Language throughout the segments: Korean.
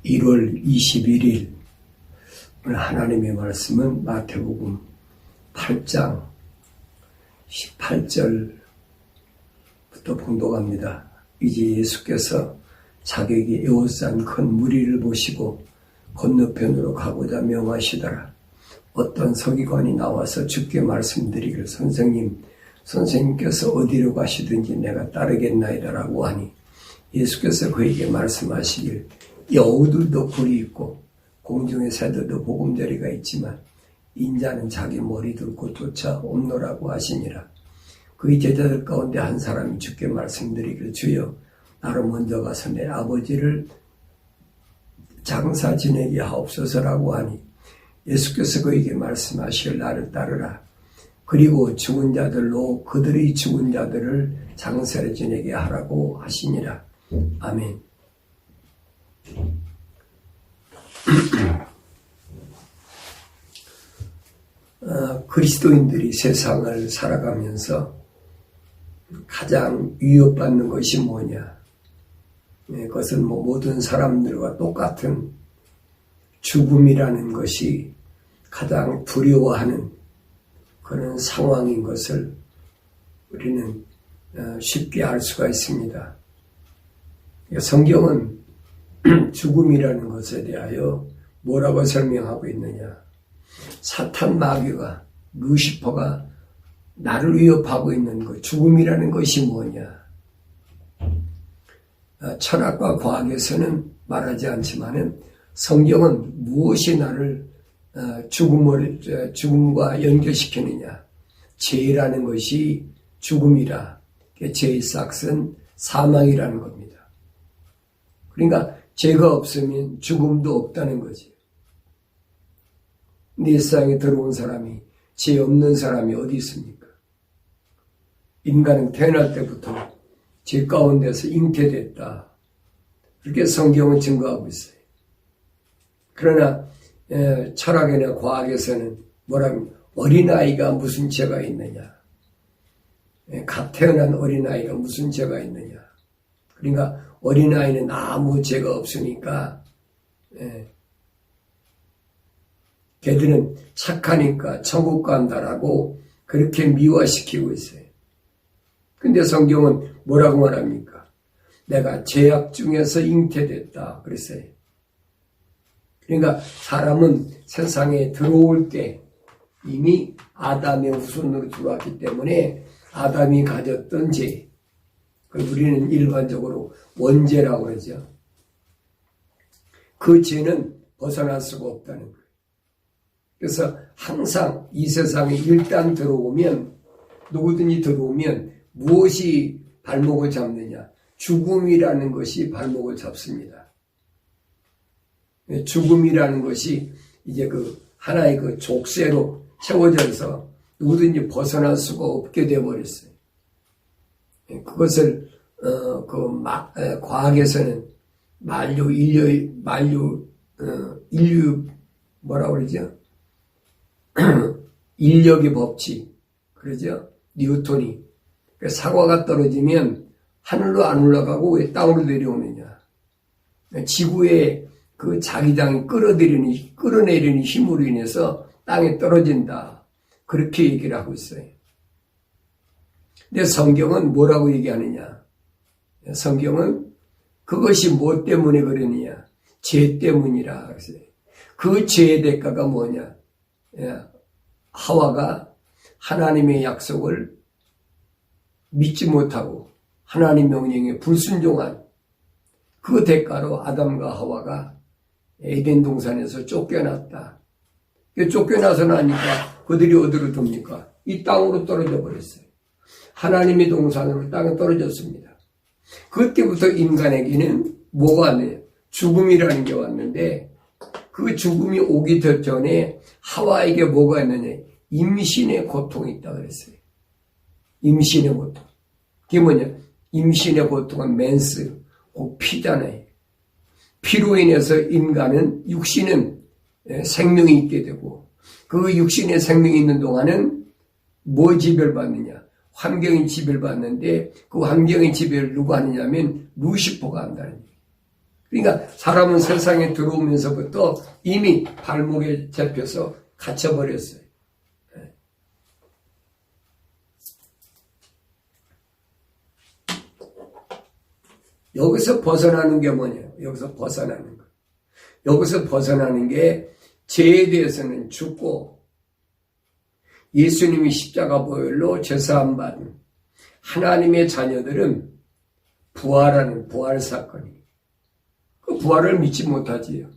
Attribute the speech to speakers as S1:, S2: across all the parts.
S1: 1월 21일 오늘 하나님의 말씀은 마태복음 8장 18절부터 봉독합니다. 이제 예수께서 자객이 에워싼 큰 무리를 보시고 건너편으로 가고자 명하시더라. 어떤 서기관이 나와서 주께 말씀드리길 선생님께서 어디로 가시든지 내가 따르겠나이다라고 하니 예수께서 그에게 말씀하시길 여우들도 굴이 있고 공중의 새들도 보금자리가 있지만 인자는 자기 머리 들고 쫓아옵노라고 하시니라. 그의 제자들 가운데 한 사람이 주께 말씀드리길 주여 나로 먼저 가서 내 아버지를 장사 지내게 하옵소서라고 하니 예수께서 그에게 말씀하시길 나를 따르라. 그리고 죽은 자들로 그들의 죽은 자들을 장사를 지내게 하라고 하시니라. 아멘. 그리스도인들이 세상을 살아가면서 가장 위협받는 것이 뭐냐? 그것은 모든 사람들과 똑같은 죽음이라는 것이 가장 두려워하는 그런 상황인 것을 우리는 쉽게 알 수가 있습니다. 성경은 죽음이라는 것에 대하여 뭐라고 설명하고 있느냐? 사탄 마귀가 루시퍼가 나를 위협하고 있는 것, 죽음이라는 것이 뭐냐? 철학과 과학에서는 말하지 않지만은 성경은 무엇이 나를 죽음과 연결시키느냐? 죄라는 것이 죽음이라. 죄의 싹은 사망이라는 겁니다. 그러니까 죄가 없으면 죽음도 없다는 거지. 이 세상에 들어온 사람이 죄 없는 사람이 어디 있습니까? 인간은 태어날 때부터 죄 가운데서 잉태됐다. 그렇게 성경은 증거하고 있어요. 그러나 철학이나 과학에서는 뭐라면 어린아이가 무슨 죄가 있느냐? 갓 태어난 어린아이가 무슨 죄가 있느냐? 그러니까 어린아이는 아무 죄가 없으니까 걔들은 착하니까 천국 간다라고 그렇게 미화시키고 있어요. 근데 성경은 뭐라고 말합니까? 내가 죄악 중에서 잉태됐다 그랬어요. 그러니까 사람은 세상에 들어올 때 이미 아담의 후손으로 들어왔기 때문에 아담이 가졌던 죄, 우리는 일반적으로 원죄라고 그러죠. 그 죄는 벗어날 수가 없다는 거예요. 그래서 항상 이 세상에 일단 들어오면, 누구든지 들어오면 무엇이 발목을 잡느냐? 죽음이라는 것이 발목을 잡습니다. 죽음이라는 것이 이제 하나의 족쇄로 채워져서 누구든지 벗어날 수가 없게 되어버렸어요. 그것을 과학에서는 인류 뭐라고 그러죠? 인력의 법칙 그러죠? 뉴턴이 사과가 떨어지면 하늘로 안 올라가고 왜 땅으로 내려오느냐? 지구의 그 자기장이 끌어내리는 힘으로 인해서 땅에 떨어진다. 그렇게 얘기를 하고 있어요. 근데 성경은 뭐라고 얘기하느냐? 성경은 그것이 뭐 때문에 그러느냐? 죄 때문이라 그랬어요. 그 죄의 대가가 뭐냐? 하와가 하나님의 약속을 믿지 못하고 하나님 명령에 불순종한 그 대가로 아담과 하와가 에덴 동산에서 쫓겨났다. 쫓겨나서 나니까 그들이 어디로 돕니까? 이 땅으로 떨어져 버렸어요. 하나님의 동산으로 땅에 떨어졌습니다. 그때부터 인간에게는 뭐가 왔느냐? 죽음이라는 게 왔는데 그 죽음이 오기 전에 하와에게 뭐가 있느냐? 임신의 고통이 있다 그랬어요. 임신의 고통. 그게 뭐냐? 임신의 고통은 맨스, 곧 피잖아요. 피로 인해서 인간은 육신은 생명이 있게 되고 그 육신의 생명이 있는 동안은 뭐 지배를 받느냐? 환경이 지배를 받는데 그 환경의 지배를 누가 하느냐면 루시퍼가 한다는 얘기예요. 그러니까 사람은 세상에 들어오면서부터 이미 발목에 잡혀서 갇혀버렸어요. 여기서 벗어나는 게 뭐냐요? 여기서 벗어나는 거. 여기서 벗어나는 게 죄에 대해서는 죽고 예수님이 십자가 보혈로 죄사함 받은 하나님의 자녀들은 부활하는 부활 사건이 그 부활을 믿지 못하지요.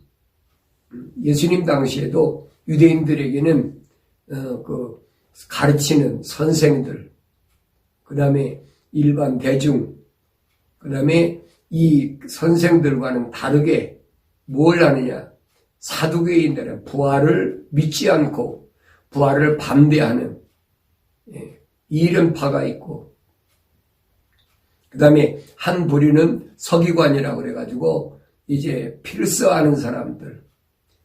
S1: 예수님 당시에도 유대인들에게는 그 가르치는 선생들, 그 다음에 일반 대중, 그 다음에 이 선생들과는 다르게 뭘 하느냐? 사두개인들은 부활을 믿지 않고 부활을 반대하는 이른파가 있고, 그 다음에 한 부류는 서기관이라고 그래가지고 이제 필서하는 사람들,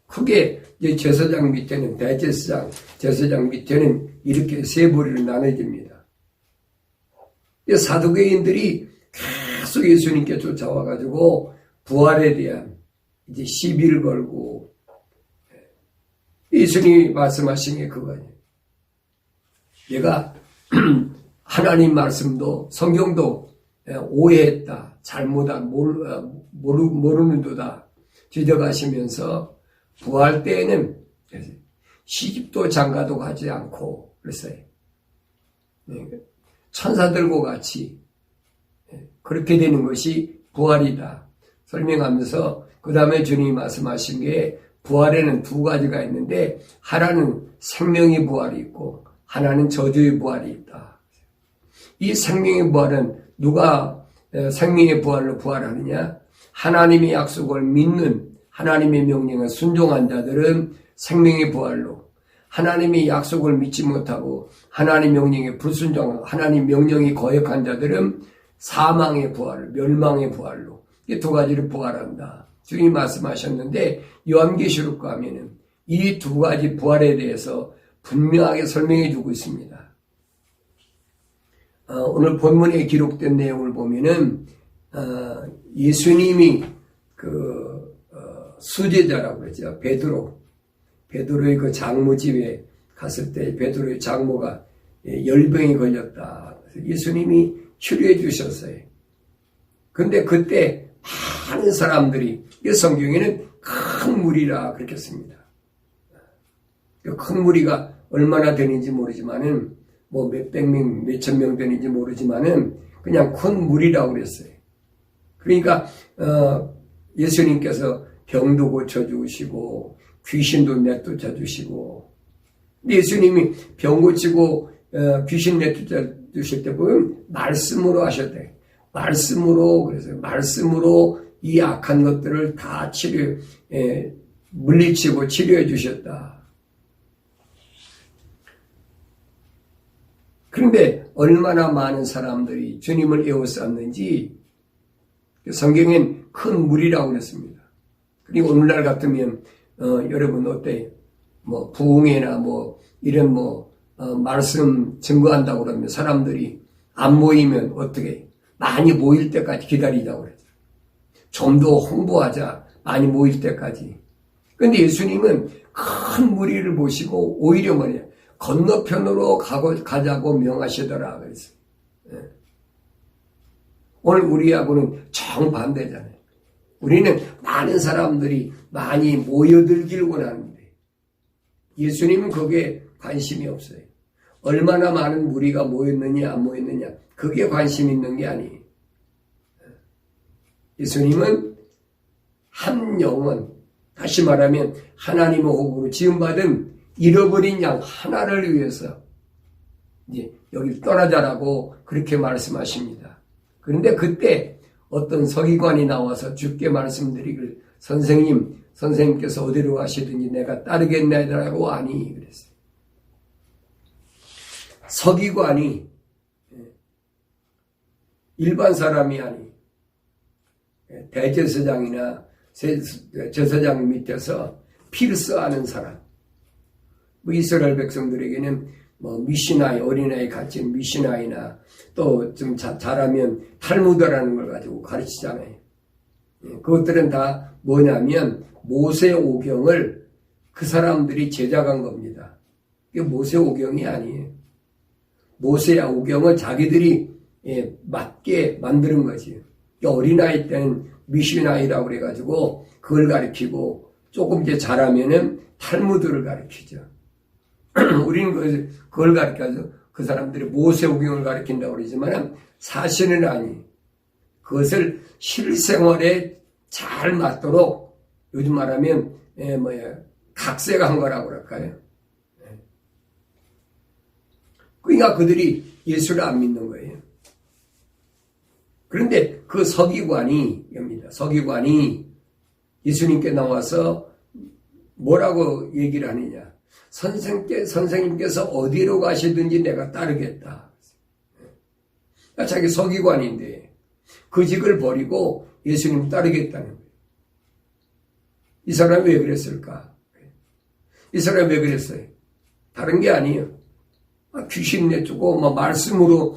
S1: 크게 이제 제사장 밑에는 대제사장, 제사장 밑에는 이렇게 세 부류로 나눠집니다. 사두개인들이 계속 예수님께 쫓아와가지고 부활에 대한 이제 시비를 걸고, 예수님이 말씀하신 게 그거예요. 내가 하나님 말씀도 성경도 오해했다, 잘못한 모르는도다 지적하시면서 부활 때에는 시집도 장가도 가지 않고 그랬어요. 천사들과 같이 그렇게 되는 것이 부활이다 설명하면서, 그 다음에 주님이 말씀하신 게 부활에는 두 가지가 있는데 하나는 생명의 부활이 있고 하나는 저주의 부활이 있다. 이 생명의 부활은 누가 생명의 부활로 부활하느냐? 하나님의 약속을 믿는, 하나님의 명령에 순종한 자들은 생명의 부활로, 하나님의 약속을 믿지 못하고 하나님 명령에 불순종하고 하나님 명령이 거역한 자들은 사망의 부활, 멸망의 부활로, 이 두 가지를 부활한다. 주님이 말씀하셨는데 요한계시록 가면은 이 두 가지 부활에 대해서 분명하게 설명해 주고 있습니다. 오늘 본문에 기록된 내용을 보면은 예수님이 수제자라고 그러죠. 베드로의 그 장모 집에 갔을 때 베드로의 장모가 열병이 걸렸다. 예수님이 치료해 주셨어요. 근데 그때 많은 사람들이, 이 성경에는 큰 무리라 그렇게 씁니다. 큰 무리가 얼마나 되는지 모르지만은, 뭐 몇백 명, 몇천 명 되는지 모르지만은, 그냥 큰 무리라고 그랬어요. 그러니까, 예수님께서 병도 고쳐주시고, 귀신도 내쫓아 주시고, 예수님이 병 고치고, 귀신 내쫓아 주실 때 보면, 말씀으로 하셨대. 말씀으로 이 악한 것들을 다 물리치고 치료해 주셨다. 그런데 얼마나 많은 사람들이 주님을 에워쌌는지 성경엔 큰 무리라고 그랬습니다. 그리고 오늘날 같으면 여러분 어때? 뭐 부흥회나 뭐 이런 말씀 증거한다고 그러면 사람들이 안 모이면 어떻게? 많이 모일 때까지 기다리자고 그랬죠. 좀 더 홍보하자. 많이 모일 때까지. 그런데 예수님은 큰 무리를 보시고 오히려 뭐냐? 건너편으로 가자고 명하시더라 그랬어요. 오늘 우리하고는 정반대잖아요. 우리는 많은 사람들이 많이 모여들기를 원하는데 예수님은 거기에 관심이 없어요. 얼마나 많은 무리가 모였느냐 안 모였느냐 그게 관심 있는 게 아니에요. 예수님은 한 영혼, 다시 말하면 하나님의 호흡으로 지음받은 잃어버린 양 하나를 위해서 이제 여기 떠나자라고 그렇게 말씀하십니다. 그런데 그때 어떤 서기관이 나와서 주께 말씀드리길 선생님께서 어디로 가시든지 내가 따르겠나이다라고 하니 그랬어요. 서기관이 일반 사람이 아니 대제사장이나 제사장 밑에서 필서하는 사람, 이스라엘 백성들에게는 미시나이, 어린아이 갇힌 미시나이나 또 좀 잘하면 탈무드라는 걸 가지고 가르치잖아요. 그것들은 다 뭐냐면 모세오경을 그 사람들이 제작한 겁니다. 이게 모세오경이 아니에요. 모세오경을 자기들이 맞게 만드는 거지. 어린아이 때는 미시나이라고 그래가지고 그걸 가르치고 조금 이제 잘하면은 탈무드를 가르치죠. 우리는 그걸 가르쳐서 그 사람들이 모세오경을 가르친다고 그러지만 사실은 아니. 그것을 실생활에 잘 맞도록 요즘 말하면 각색한 거라고 그럴까요? 그러니까 그들이 예수를 안 믿는 거예요. 그런데 그 서기관이 예수님께 나와서 뭐라고 얘기를 하느냐. 선생님께서 어디로 가시든지 내가 따르겠다. 그러니까 자기 서기관인데 그 직을 버리고 예수님 따르겠다는 거예요. 이 사람이 왜 그랬을까? 이 사람이 왜 그랬어요? 다른 게 아니에요. 귀신 내쫓고 말씀으로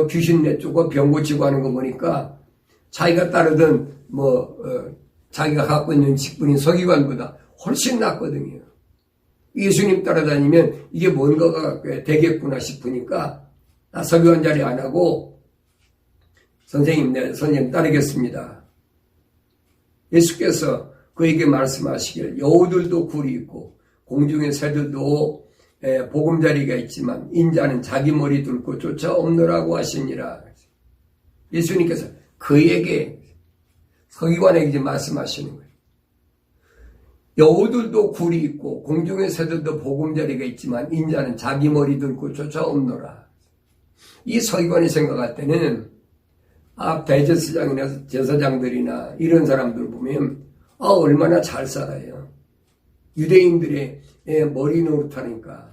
S1: 귀신 내쫓고 병 고치고 하는 거 보니까 자기가 따르던 자기가 갖고 있는 직분인 서기관보다 훨씬 낫거든요. 예수님 따라다니면 이게 뭔가가 되겠구나 싶으니까 서기관 자리 안 하고 선생님 따르겠습니다. 예수께서 그에게 말씀하시길 여우들도 굴이 있고 공중의 새들도 보금자리가 있지만 인자는 자기 머리 둘고 쫓아 없노라고 하시니라. 예수님께서 그에게 서기관에게 이제 말씀하시는 거예요. 여우들도 굴이 있고 공중의 새들도 보금자리가 있지만 인자는 자기 머리 둘고 쫓아 없노라. 이 서기관이 생각할 때는 대제사장이나 제사장들이나 이런 사람들 보면 얼마나 잘 살아요. 유대인들의 머리 노릇하니까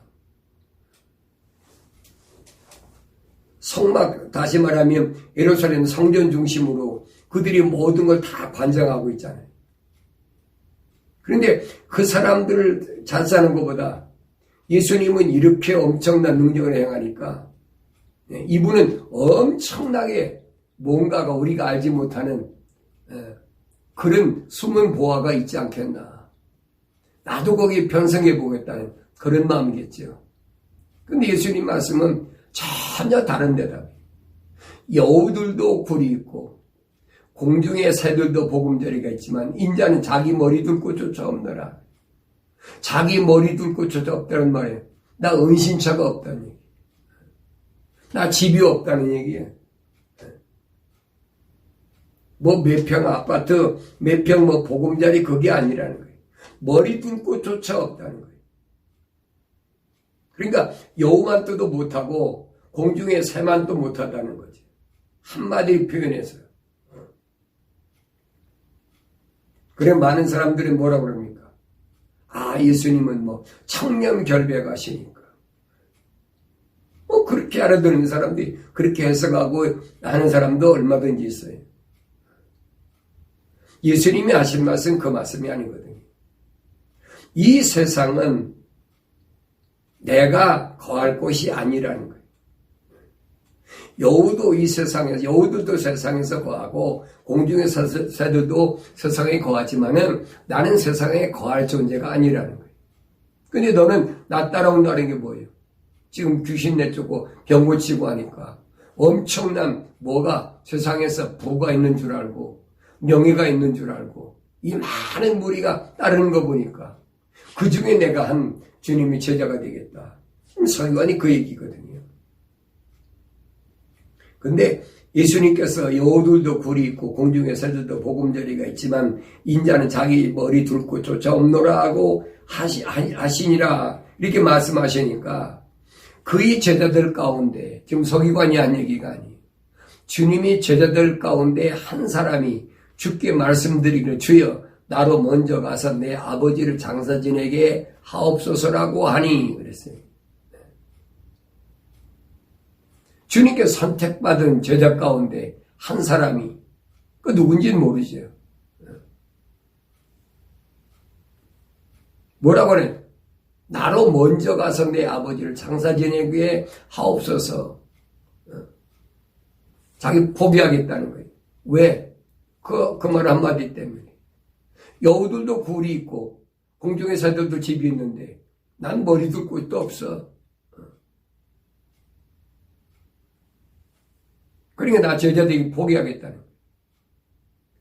S1: 성막, 다시 말하면 예루살렘 성전 중심으로 그들이 모든 걸 다 관장하고 있잖아요. 그런데 그 사람들을 잘 사는 것보다 예수님은 이렇게 엄청난 능력을 행하니까 이분은 엄청나게 뭔가가 우리가 알지 못하는 그런 숨은 보화가 있지 않겠나. 나도 거기에 편성해 보겠다는 그런 마음이겠죠. 근데 예수님 말씀은 전혀 다른 대답이에요. 여우들도 굴이 있고 공중의 새들도 보금자리가 있지만 인자는 자기 머리 둘고 쫓아 없노라. 자기 머리 둘고 쫓아 없다는 말이에요. 나 은신처가 없다는 얘기. 나 집이 없다는 얘기예요. 몇 평 아파트, 몇 평 보금자리 그게 아니라는 거예요. 머리 둘고 쫓아 없다는 거예요. 그러니까 여우만도 못하고 공중의 새만도 못하다는 거지. 한마디 표현해서요. 그래 많은 사람들이 뭐라고 그럽니까? 예수님은 청렴결백하시니까. 그렇게 알아듣는 사람들이 그렇게 해석하고 하는 사람도 얼마든지 있어요. 예수님이 하신 말씀은 그 말씀이 아니거든요. 이 세상은 내가 거할 곳이 아니라는 거예요. 여우들도 세상에서 거하고 공중의 새들도 세상에 거하지만은 나는 세상에 거할 존재가 아니라는 거예요. 근데 너는 나 따라온다는 게 뭐예요? 지금 귀신 내쫓고 병 고치고 하니까 엄청난 뭐가 세상에서 부가 있는 줄 알고 명예가 있는 줄 알고 이 많은 무리가 따르는 거 보니까 그 중에 내가 한 주님의 제자가 되겠다. 서기관이 그 얘기거든요. 근데 예수님께서 여우들도 굴이 있고 공중의 새들도 보금자리가 있지만 인자는 자기 머리 둘고 쫓아 없노라 하고 하시니라 이렇게 말씀하시니까 그의 제자들 가운데 지금 서기관이 한 얘기가 아니에요. 주님이 제자들 가운데 한 사람이 주께 말씀드리기를 주여 나로 먼저 가서 내 아버지를 장사 지내게 하옵소서라고 하니 그랬어요. 주님께 선택받은 제자 가운데 한 사람이 그 누군지는 모르죠. 뭐라고 그래? 나로 먼저 가서 내 아버지를 장사 지내게 하옵소서. 자기 포기하겠다는 거예요. 왜? 그 말 한마디 때문에. 여우들도 굴이 있고 공중의 새들도 집이 있는데 난 머리도 끝도 없어. 그러니까 나 제자들이 포기하겠다는 거야.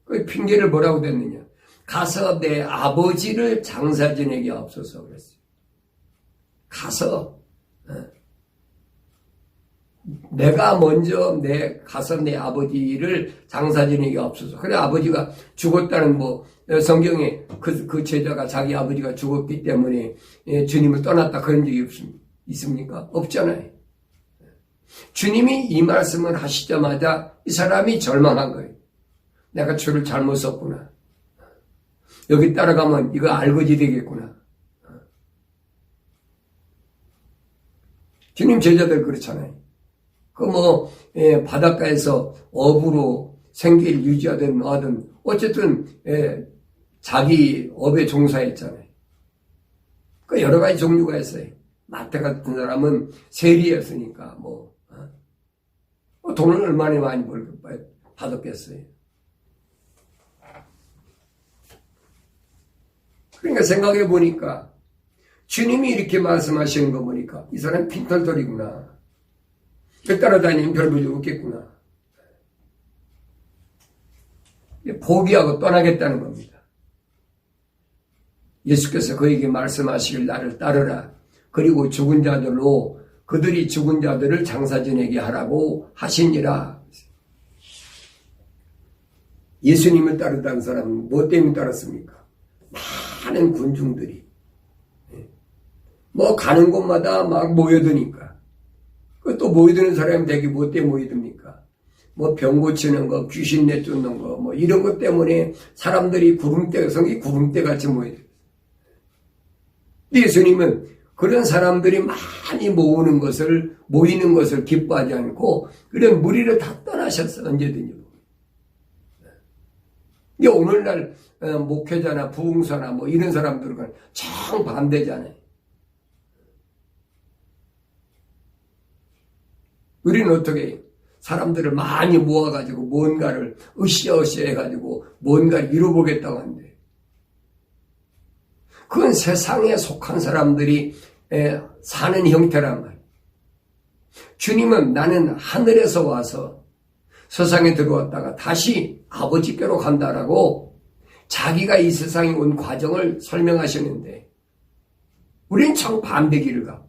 S1: 그 핑계를 뭐라고 댔느냐. 가서 내 아버지를 장사 지내게 없어서 그랬어요. 가서 내가 먼저 가서 내 아버지를 장사 지내게 없어서. 그래 아버지가 죽었다는 성경에 그 제자가 자기 아버지가 죽었기 때문에 주님을 떠났다 그런 적이 있습니까? 없잖아요. 주님이 이 말씀을 하시자마자 이 사람이 절망한 거예요. 내가 줄을 잘못 썼구나. 여기 따라가면 이거 알거지 되겠구나. 주님 제자들 그렇잖아요. 바닷가에서 어부로 생계를 유지하든 뭐하든 어쨌든 자기 업에 종사했잖아요. 그 여러 가지 종류가 있어요. 마태 같은 사람은 세리였으니까 돈을 얼마나 많이 받았겠어요. 그러니까 생각해 보니까 주님이 이렇게 말씀하시는 거 보니까 이 사람 핀털털이구나. 따라다니면 별 볼일 없겠구나. 포기하고 떠나겠다는 겁니다. 예수께서 그에게 말씀하시길 나를 따르라. 그리고 죽은 자들로 그들이 죽은 자들을 장사 지내게 하라고 하시니라. 예수님을 따르던 사람은 뭐 때문에 따랐습니까? 많은 군중들이 가는 곳마다 막 모여드니까. 또 모여드는 사람이 되게 뭐 때문에 모여듭니까? 병 고치는 거, 귀신 내쫓는 거, 이런 것 때문에 사람들이 성이 구름대 같이 모여들어요. 예수님은 그런 사람들이 많이 모이는 것을 기뻐하지 않고, 그런 무리를 다 떠나셨어, 언제든지. 오늘날 목회자나 부흥사나 이런 사람들은 정반대잖아요. 우리는 어떻게 해요? 사람들을 많이 모아가지고 뭔가를 으쌰으쌰 해가지고 뭔가를 이뤄보겠다고 하는데, 그건 세상에 속한 사람들이 사는 형태란 말이에요. 주님은 나는 하늘에서 와서 세상에 들어왔다가 다시 아버지께로 간다라고 자기가 이 세상에 온 과정을 설명하셨는데, 우린 정반대 길을 가고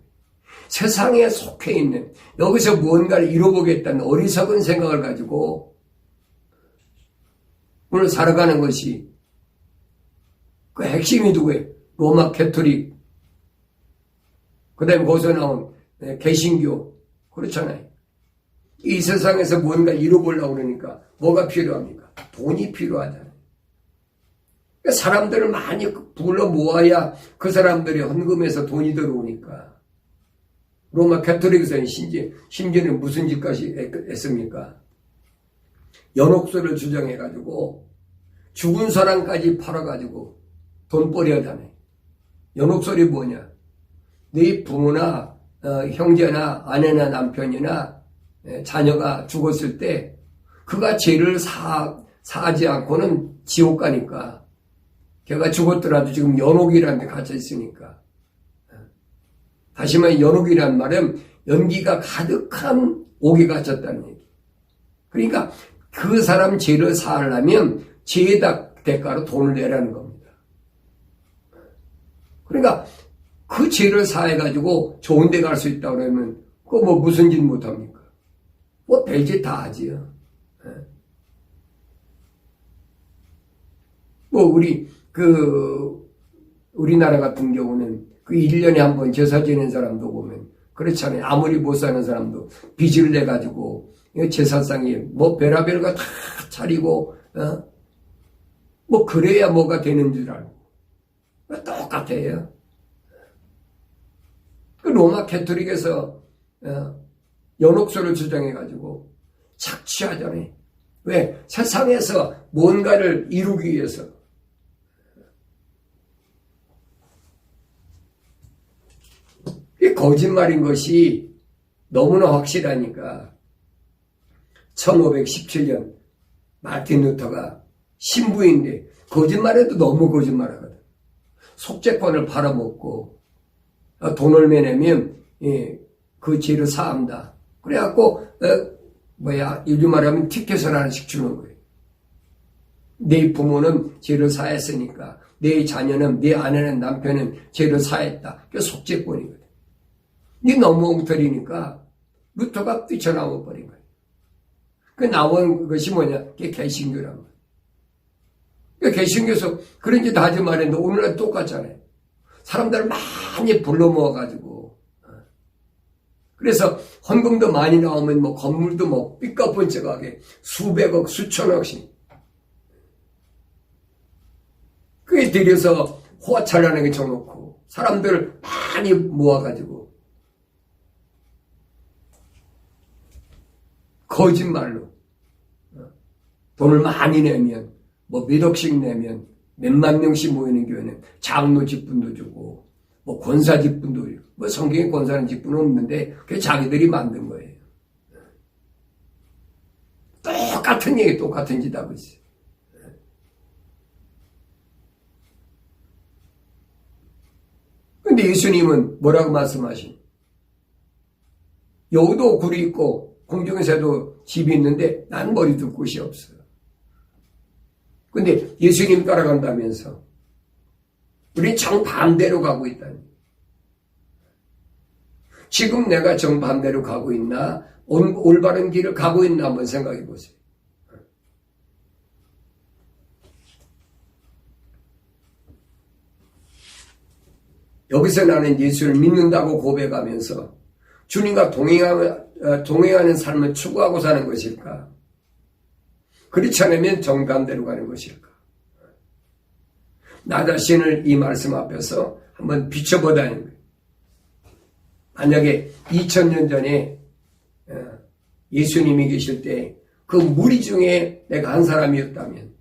S1: 세상에 속해 있는, 여기서 무언가를 이뤄보겠다는 어리석은 생각을 가지고 오늘 살아가는 것이, 그 핵심이 누구예요? 로마 캐토릭, 그 다음에 거기서 나온 개신교, 그렇잖아요. 이 세상에서 뭔가 이뤄보려고 그러니까 뭐가 필요합니까? 돈이 필요하잖아요. 그러니까 사람들을 많이 불러 모아야 그 사람들이 헌금해서 돈이 들어오니까. 로마 캐토릭에서는 심지어는 무슨 짓까지 했습니까? 연옥소를 주장해가지고 죽은 사람까지 팔아가지고 돈벌이 하잖아요. 연옥소리 뭐냐? 네 부모나 형제나 아내나 남편이나 자녀가 죽었을 때 그가 죄를 사하지 않고는 지옥 가니까, 걔가 죽었더라도 지금 연옥이라는 데 갇혀 있으니까. 다시 말해 연옥이란 말은 연기가 가득한 옥에 갇혔다는 얘기. 그러니까 그 사람 죄를 사하려면 죄의 대가로 돈을 내라는 겁니다. 그러니까 그 죄를 사해가지고 좋은 데 갈 수 있다고 그러면 그거 무슨 짓 못합니까? 별짓 다 하지요. 우리나라 같은 경우는 1년에 한 번 제사 지낸 사람도 보면 그렇잖아요. 아무리 못 사는 사람도 빚을 내가지고 제사상에 별의별 거 다 차리고 그래야 뭐가 되는 줄 알고 똑같아요. 그 로마 캐토릭에서 연옥소를 주장해가지고 착취하잖아요. 왜? 세상에서 뭔가를 이루기 위해서. 이 거짓말인 것이 너무나 확실하니까 1517년 마틴 루터가 신부인데 거짓말해도 너무 거짓말하거든. 속죄권을 팔아먹고 돈을 매내면 그 죄를 사한다. 그래갖고 요즘 말하면 티켓을 하나씩 주는 거예요. 내 부모는 죄를 사했으니까 내 자녀는, 내 아내는, 남편은 죄를 사했다. 그게 속죄권이거든. 이게 너무 엉터리니까 루터가 뛰쳐나와 버린 거예요. 그 나온 것이 뭐냐? 그게 개신교란 말이에요. 그 개신교에서 그런 짓 하지 말했는데 오늘날 똑같잖아요. 사람들을 많이 불러 모아가지고. 그래서 헌금도 많이 나오면 뭐 건물도 뭐 삐까뻔쩍하게 수백억, 수천억씩. 그게 들여서 호화찬란하게 쳐놓고 사람들을 많이 모아가지고 거짓말로 돈을 많이 내면 뭐 몇 억씩 내면 몇만 명씩 모이는 교회는 장로 직분도 주고 뭐 권사 직분도 주고 뭐 성경에 권사는 직분은 없는데 그게 자기들이 만든 거예요. 똑같은 얘기 똑같은 짓 하고 있어요. 근데 예수님은 뭐라고 말씀하신? 여우도 굴이 있고 공중에서도 집이 있는데 난 머리 둘 곳이 없어요. 근데 예수님 따라간다면서 우리 정반대로 가고 있다니. 지금 내가 정반대로 가고 있나? 올바른 길을 가고 있나 한번 생각해 보세요. 여기서 나는 예수를 믿는다고 고백하면서 주님과 동행하는 삶을 추구하고 사는 것일까? 그렇지 않으면 정반대로 가는 것일까? 나 자신을 이 말씀 앞에서 한번 비춰보다는 거예요. 만약에 2000년 전에 예수님이 계실 때 그 무리 중에 내가 한 사람이었다면,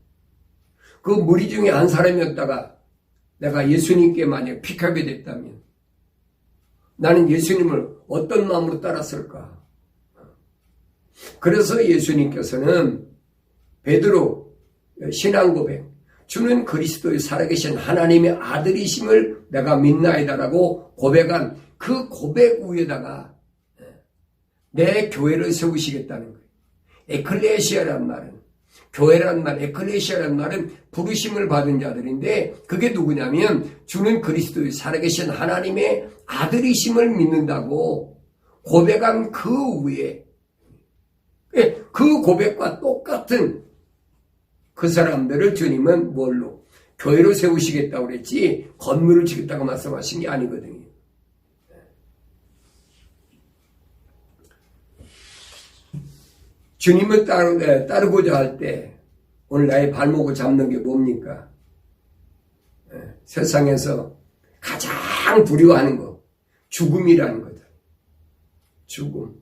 S1: 그 무리 중에 한 사람이었다가 내가 예수님께 만약 픽업이 됐다면 나는 예수님을 어떤 마음으로 따랐을까? 그래서 예수님께서는 베드로 신앙 고백, 주는 그리스도의 살아계신 하나님의 아들이심을 내가 믿나이다라고 고백한 그 고백 위에다가 내 교회를 세우시겠다는 거예요. 에클레시아란 말은, 교회란 말, 에클레시아란 말은 부르심을 받은 자들인데 그게 누구냐면 주는 그리스도의 살아계신 하나님의 아들이심을 믿는다고 고백한 그 위에 그 고백과 똑같은 그 사람들을 주님은 뭘로? 교회로 세우시겠다고 그랬지 건물을 짓겠다고 말씀하신 게 아니거든요. 주님을 따르고자 할 때 오늘 나의 발목을 잡는 게 뭡니까? 세상에서 가장 두려워하는 거 죽음이라는 거다. 죽음.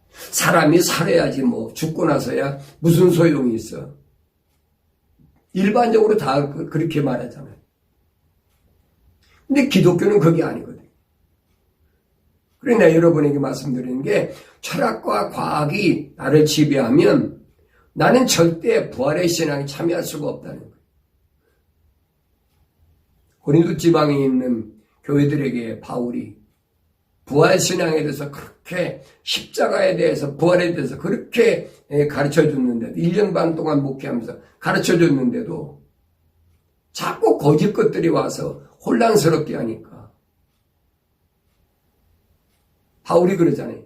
S1: 사람이 살아야지 뭐 죽고 나서야 무슨 소용이 있어. 일반적으로 다 그렇게 말하잖아요. 근데 기독교는 그게 아니거든. 그러나 여러분에게 말씀드리는 게 철학과 과학이 나를 지배하면 나는 절대 부활의 신앙에 참여할 수가 없다는 거예요. 고린도 지방에 있는 교회들에게 바울이 부활 신앙에 대해서 그렇게 십자가에 대해서 부활에 대해서 그렇게 가르쳐줬는데도 1년 반 동안 목회하면서 가르쳐줬는데도 자꾸 거짓 것들이 와서 혼란스럽게 하니까 바울이 그러잖아요.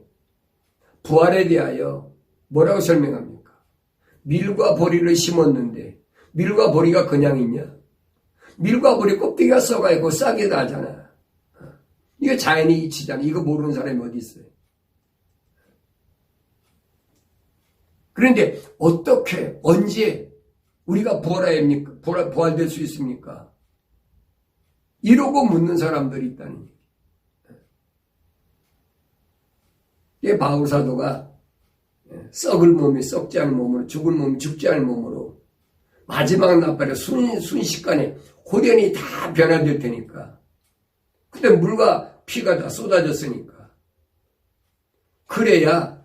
S1: 부활에 대하여 뭐라고 설명합니까? 밀과 보리를 심었는데 밀과 보리가 그냥 있냐? 밀과 보리 껍데기가 썩어있고 싹이 나잖아. 이거 자연의 이치잖아. 이거 모르는 사람이 어디 있어요? 그런데 어떻게 언제 우리가 부활될 수 있습니까? 이러고 묻는 사람들이 있다는 얘기. 이 바울 사도가 썩을 몸이 썩지 않은 몸으로 죽은 몸이 죽지 않은 몸으로 마지막 날발에 순식간에 호련이 다 변화될 테니까. 근데 물과 피가 다 쏟아졌으니까. 그래야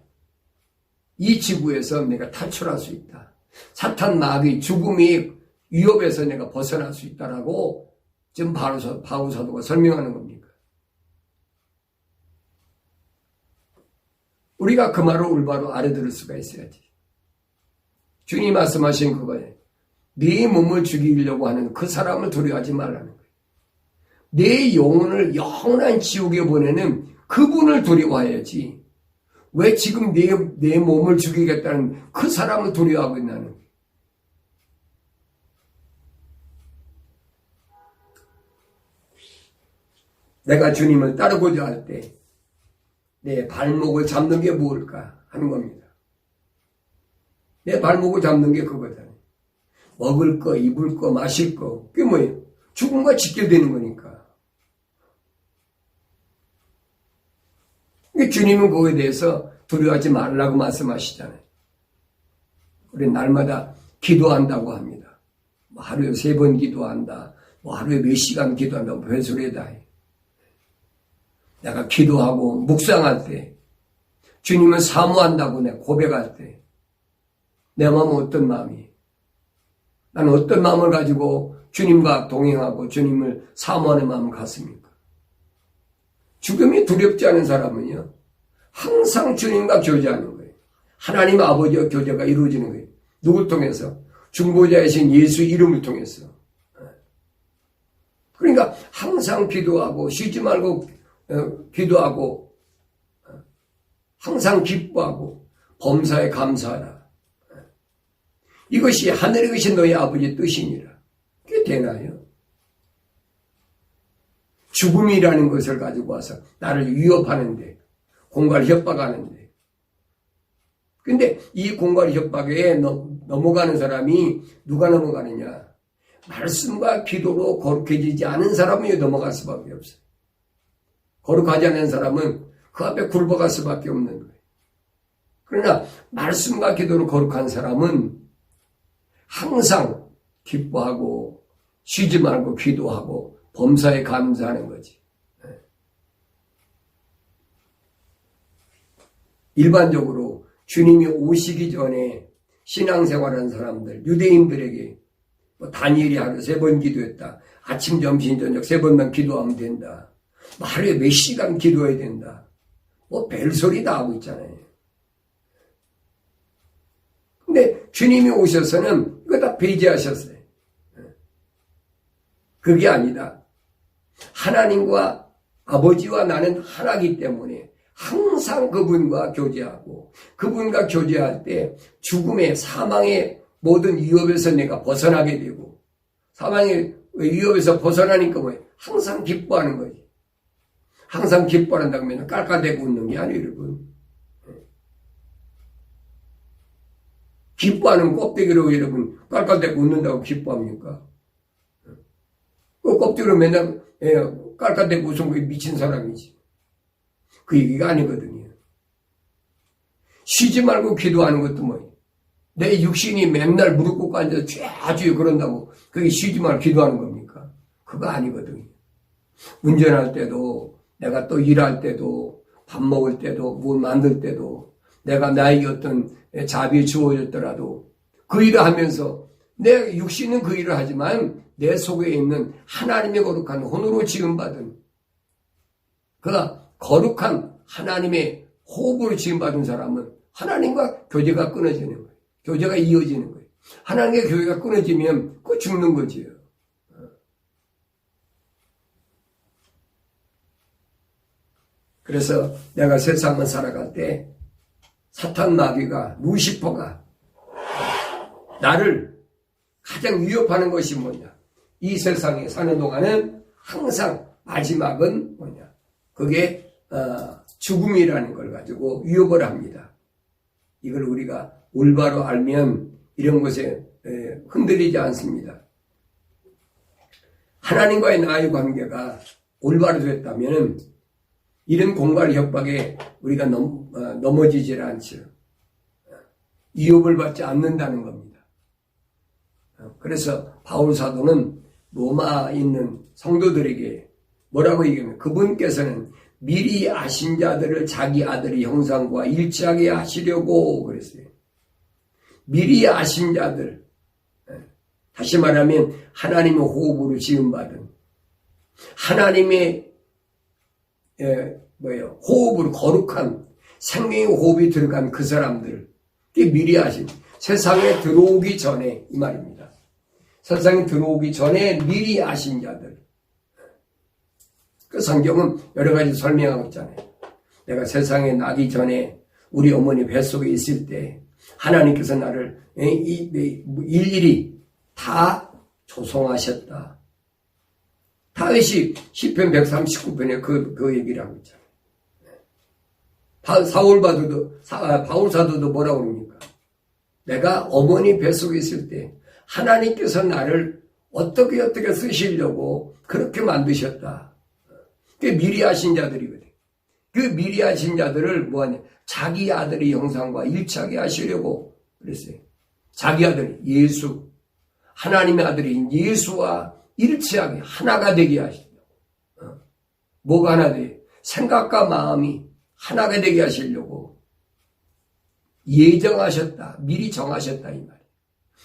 S1: 이 지구에서 내가 탈출할 수 있다. 사탄 마귀 죽음이 위협에서 내가 벗어날 수 있다라고 지금 바울 사도가 설명하는 겁니까? 우리가 그 말을 올바로 알아들을 수가 있어야지. 주님 말씀하신 그거예요. 네 몸을 죽이려고 하는 그 사람을 두려워하지 말라는 거예요. 내 영혼을 영원한 지옥에 보내는 그분을 두려워해야지. 왜 지금 내 몸을 죽이겠다는 그 사람을 두려워하고 있나는 거예요. 내가 주님을 따르고자 할 때 내 발목을 잡는 게 무엇일까 하는 겁니다. 내 발목을 잡는 게 그거잖아요. 먹을 거, 입을 거, 마실 거. 그게 뭐예요? 죽음과 직결되는 거니까. 주님은 그거에 대해서 두려워하지 말라고 말씀하시잖아요. 우리 날마다 기도한다고 합니다. 하루에 3번 기도한다. 하루에 몇 시간 기도한다. 별소리다. 내가 기도하고 묵상할 때, 주님을 사모한다고 내가 고백할 때, 내 마음은 어떤 마음이에요? 나는 어떤 마음을 가지고 주님과 동행하고 주님을 사모하는 마음을 갖습니까? 죽음이 두렵지 않은 사람은요, 항상 주님과 교제하는 거예요. 하나님 아버지와 교제가 이루어지는 거예요. 누굴 통해서? 중보자이신 예수 이름을 통해서. 그러니까 항상 기도하고 쉬지 말고 기도하고 항상 기뻐하고 범사에 감사하라. 이것이 하늘에 계신 너희 아버지의 뜻이니라. 그게 되나요? 죽음이라는 것을 가지고 와서 나를 위협하는데, 공갈 협박하는데. 근데 이 공갈 협박에 넘어가는 사람이 누가 넘어가느냐? 말씀과 기도로 거룩해지지 않은 사람이 넘어갈 수밖에 없어요. 거룩하지 않은 사람은 그 앞에 굴복할 수밖에 없는 거예요. 그러나 말씀과 기도로 거룩한 사람은 항상 기뻐하고 쉬지 말고 기도하고 범사에 감사하는 거지. 일반적으로 주님이 오시기 전에 신앙생활하는 사람들, 유대인들에게 다니엘이 하루 3번 기도했다. 아침, 점심, 저녁 3번만 기도하면 된다. 하루에 몇 시간 기도해야 된다. 별소리 다 하고 있잖아요. 근데 주님이 오셔서는 이거 다 배제하셨어요. 그게 아니다. 하나님과 아버지와 나는 하나이기 때문에 항상 그분과 교제하고 그분과 교제할 때 죽음의 사망의 모든 위협에서 내가 벗어나게 되고 사망의 위협에서 벗어나니까 뭐예요? 항상 기뻐하는 거지. 항상 기뻐한다고 하면 깔깔대고 웃는 게 아니에요, 여러분. 기뻐하는 껍데기로 여러분 깔깔대고 웃는다고 기뻐합니까? 그 껍데기로 맨날 깔깔대고 웃은 거 미친 사람이지. 그 얘기가 아니거든요. 쉬지 말고 기도하는 것도 뭐예요? 내 육신이 맨날 무릎 꿇고 앉아서 쫙 그런다고 그게 쉬지 말고 기도하는 겁니까? 그거 아니거든요. 운전할 때도 내가 또 일할 때도 밥 먹을 때도 물 만들 때도 내가 나에게 어떤 자비에 주어졌더라도 그 일을 하면서 내 육신은 그 일을 하지만 내 속에 있는 하나님의 거룩한 혼으로 지음받은 그가 거룩한 하나님의 호흡으로 지음받은 사람은 하나님과 교제가 끊어지는 거예요. 교제가 이어지는 거예요. 하나님과 교제가 끊어지면 그거 죽는 거지요. 그래서 내가 세상을 살아갈 때 사탄 마귀가 루시퍼가 나를 가장 위협하는 것이 뭐냐? 이 세상에 사는 동안은 항상 마지막은 뭐냐? 그게 죽음이라는 걸 가지고 위협을 합니다. 이걸 우리가 올바로 알면 이런 것에 흔들리지 않습니다. 하나님과의 나의 관계가 올바로 됐다면 이런 공갈 협박에 우리가 넘어지질 않죠. 위협을 받지 않는다는 겁니다. 그래서 바울 사도는 로마에 있는 성도들에게 뭐라고 얘기하면 그분께서는 미리 아신 자들을 자기 아들의 형상과 일치하게 하시려고 그랬어요. 미리 아신 자들, 다시 말하면 하나님의 호흡으로 지음받은 하나님의 호흡으로 거룩한 생명의 호흡이 들어간 그 사람들, 미리 아신, 세상에 들어오기 전에 이 말입니다. 세상에 들어오기 전에 미리 아신 자들. 그 성경은 여러 가지 설명하고 있잖아요. 내가 세상에 나기 전에 우리 어머니 뱃속에 있을 때 하나님께서 나를 일일이 다 조성하셨다. 다윗이 시편 139편에 그 얘기를 하고 있잖아요. 바울 사도도 뭐라고 그럽니까? 내가 어머니 뱃속에 있을 때 하나님께서 나를 어떻게 쓰시려고 그렇게 만드셨다. 그게 미리 하신 자들이거든. 그 미리 하신 자들을 뭐하냐? 자기 아들의 형상과 일치하게 하시려고 그랬어요. 자기 아들 예수, 하나님의 아들인 예수와 일치하게 하나가 되게 하시려고. 뭐가 하나 돼? 생각과 마음이 하나가 되게 하시려고 예정하셨다. 미리 정하셨다 이 말이에요.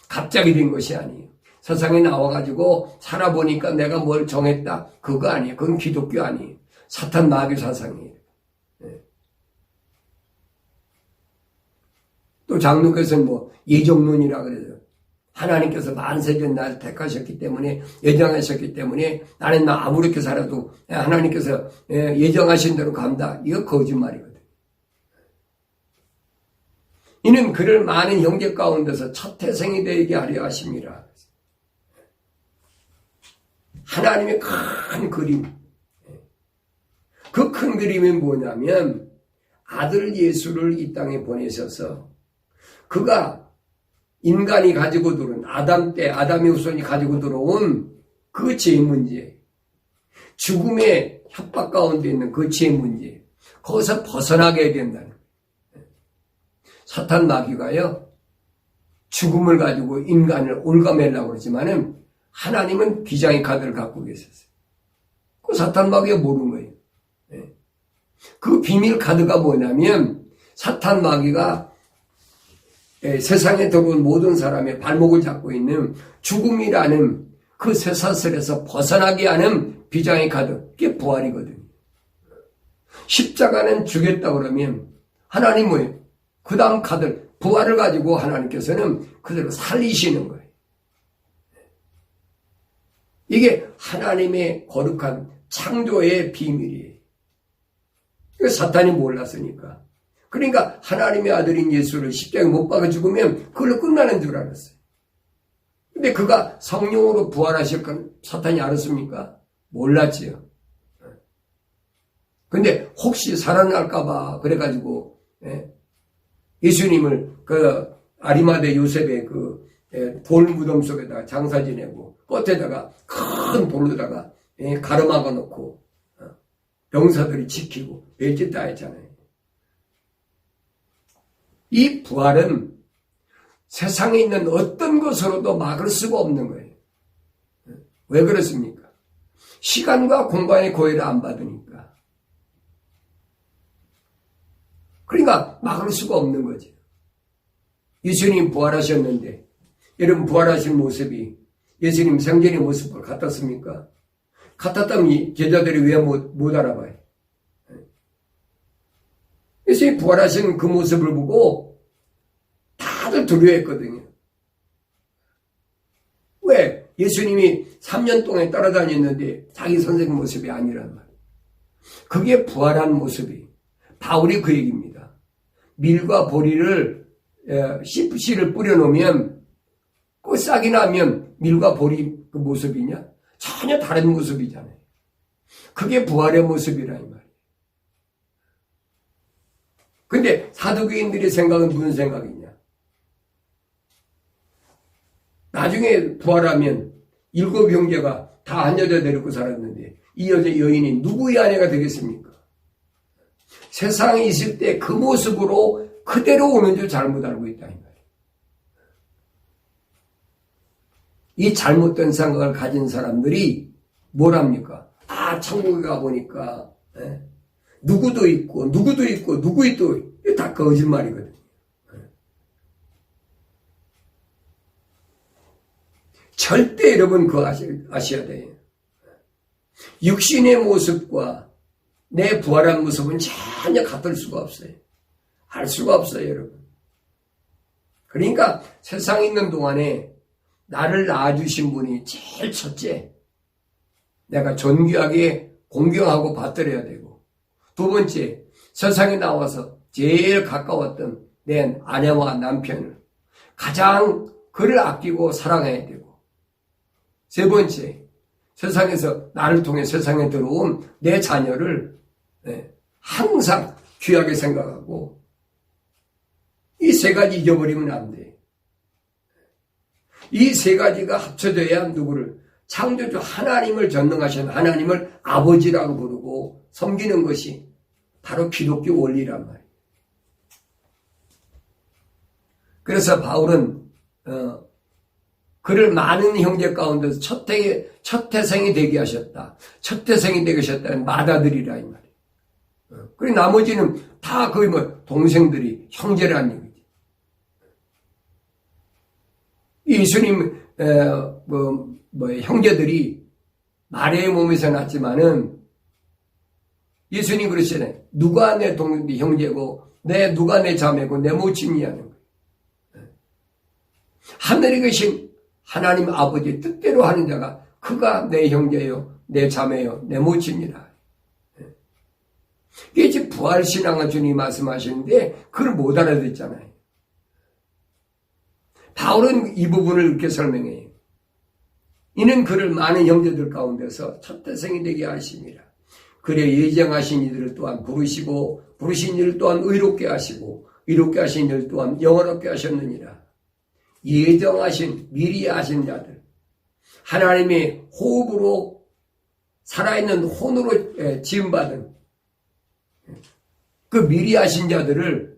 S1: 갑자기 된 것이 아니에요. 세상에 나와가지고 살아보니까 내가 뭘 정했다. 그거 아니에요. 그건 기독교 아니에요. 사탄 마귀 사상이에요. 또 장로께서는 예정론이라 그래요. 하나님께서 만세전 날 택하셨기 때문에, 예정하셨기 때문에 나는 아무렇게 살아도 하나님께서 예정하신 대로 간다. 이거 거짓말이거든. 이는 그를 많은 형제 가운데서 첫 태생이 되게 하려 하심이라. 하나님의 큰 그림. 그 큰 그림이 뭐냐면 아들 예수를 이 땅에 보내셔서 그가 인간이 가지고 들어온 아담의 후손이 가지고 들어온 그 죄 문제, 죽음의 협박 가운데 있는 그 죄 문제, 거기서 벗어나게 해야 된다는 거예요. 사탄 마귀가요, 죽음을 가지고 인간을 올가매려고 그러지만은 하나님은 비장의 카드를 갖고 계셨어요. 그 사탄 마귀가 모르는 거예요. 그 비밀 카드가 뭐냐면 사탄 마귀가 세상에 들어온 모든 사람의 발목을 잡고 있는 죽음이라는 그 쇠사슬에서 벗어나게 하는 비장의 카드, 그게 부활이거든요. 십자가는 죽였다 그러면 하나님 뭐예요? 그 다음 카드, 부활을 가지고 하나님께서는 그대로 살리시는 거예요. 이게 하나님의 거룩한 창조의 비밀이에요. 사탄이 몰랐으니까. 그러니까 하나님의 아들인 예수를 십자가에 못 박아 죽으면 그걸로 끝나는 줄 알았어요. 근데 그가 성령으로 부활하실 건 사탄이 알았습니까? 몰랐지요. 근데 혹시 살아날까봐 그래가지고 예수님을 그 아리마대 요셉의 그 돌 무덤 속에다가 장사 지내고 끝에다가 큰 돌로다가 가로막아 놓고 병사들이 지키고 별짓 다 했잖아요. 이 부활은 세상에 있는 어떤 것으로도 막을 수가 없는 거예요. 왜 그렇습니까? 시간과 공간의 고해를 안 받으니까. 그러니까 막을 수가 없는 거죠. 예수님 부활하셨는데 여러분 부활하신 모습이 예수님 생전의 모습과 같았습니까? 같았다면 제자들이 왜 못 알아봐요? 예수님이 부활하신 그 모습을 보고 다들 두려워했거든요. 왜? 예수님이 3년 동안 따라다녔는데 자기 선생 모습이 아니란 말이에요. 그게 부활한 모습이. 바울이 그 얘기입니다. 밀과 보리를 씨를 뿌려놓으면 그 싹이 나면 밀과 보리 그 모습이냐? 전혀 다른 모습이잖아요. 그게 부활의 모습이라 이 말이에요. 근데 사두개인들의 생각은 무슨 생각이냐? 나중에 부활하면 7 형제가 다 한 여자 데리고 살았는데 이 여인이 누구의 아내가 되겠습니까? 세상에 있을 때 그 모습으로 그대로 오는 줄 잘못 알고 있다 이 말이에요. 이 잘못된 생각을 가진 사람들이 뭘 합니까? 천국에 가보니까 누구도 있고 누구 있고 다 거짓말이거든요. 절대 여러분 그거 아셔야 돼요. 육신의 모습과 내 부활한 모습은 전혀 같을 수가 없어요. 알 수가 없어요, 여러분. 그러니까 세상에 있는 동안에 나를 낳아주신 분이 제일 첫째, 내가 존귀하게 공경하고 받들어야 되고, 두 번째, 세상에 나와서 제일 가까웠던 내 아내와 남편을 가장 그를 아끼고 사랑해야 되고, 세 번째, 세상에서 나를 통해 세상에 들어온 내 자녀를 항상 귀하게 생각하고, 이 세 가지 잊어버리면 안 돼. 이 세 가지가 합쳐져야 누구를, 창조주 하나님을 전능하신 하나님을 아버지라고 부르고 섬기는 것이 바로 기독교 원리란 말이에요. 그래서 바울은 그를 많은 형제 가운데서 첫 태생이 되게 하셨다. 첫 태생이 되게 하셨다는 맏아들이라 이 말이에요. 그리고 나머지는 다 거의 동생들이 형제라는 얘기지. 예수님 형제들이 마리아의 몸에서 났지만은 예수님 그러시잖아요. 누가 내 형제고 누가 내 자매고 내 모친이냐는 거예요. 하늘에 계신 하나님 아버지의 뜻대로 하는 자가 그가 내 형제요, 내 자매요, 내 모친이다. 이게 이제 부활신앙을 주님이 말씀하시는데 그걸 못 알아듣잖아요. 바울은 이 부분을 이렇게 설명해요. 이는 그를 많은 형제들 가운데서 첫 태생이 되게 하심이라. 그래 예정하신 이들을 또한 부르시고 부르신 이를 또한 의롭게 하시고 의롭게 하신 이를 또한 영원롭게 하셨느니라. 예정하신 미리 하신 자들, 하나님의 호흡으로 살아있는 혼으로 지음받은 그 미리 하신 자들을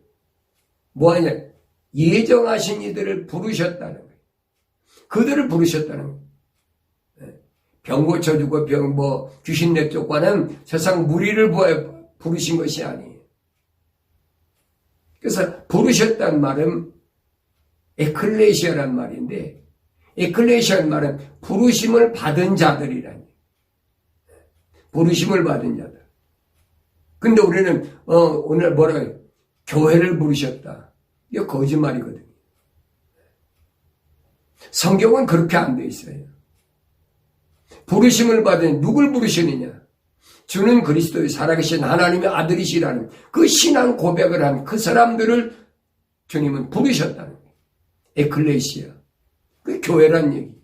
S1: 뭐하냐, 예정하신 이들을 부르셨다는 거예요. 그들을 부르셨다는 거예요. 병 고쳐주고 귀신 내쫓고는 세상 무리를 부르신 것이 아니에요. 그래서 부르셨다는 말은 에클레시아란 말인데, 에클레시아란 말은 부르심을 받은 자들이라는 거예요. 부르심을 받은 자들. 근데 우리는 오늘 뭐라 해요? 교회를 부르셨다. 이거 거짓말이거든요. 성경은 그렇게 안 돼 있어요. 부르심을 받은 누굴 부르시느냐? 주는 그리스도의 살아계신 하나님의 아들이시라는 그 신앙 고백을 한 그 사람들을 주님은 부르셨다는 거예요. 에클레시아. 그 교회란 얘기.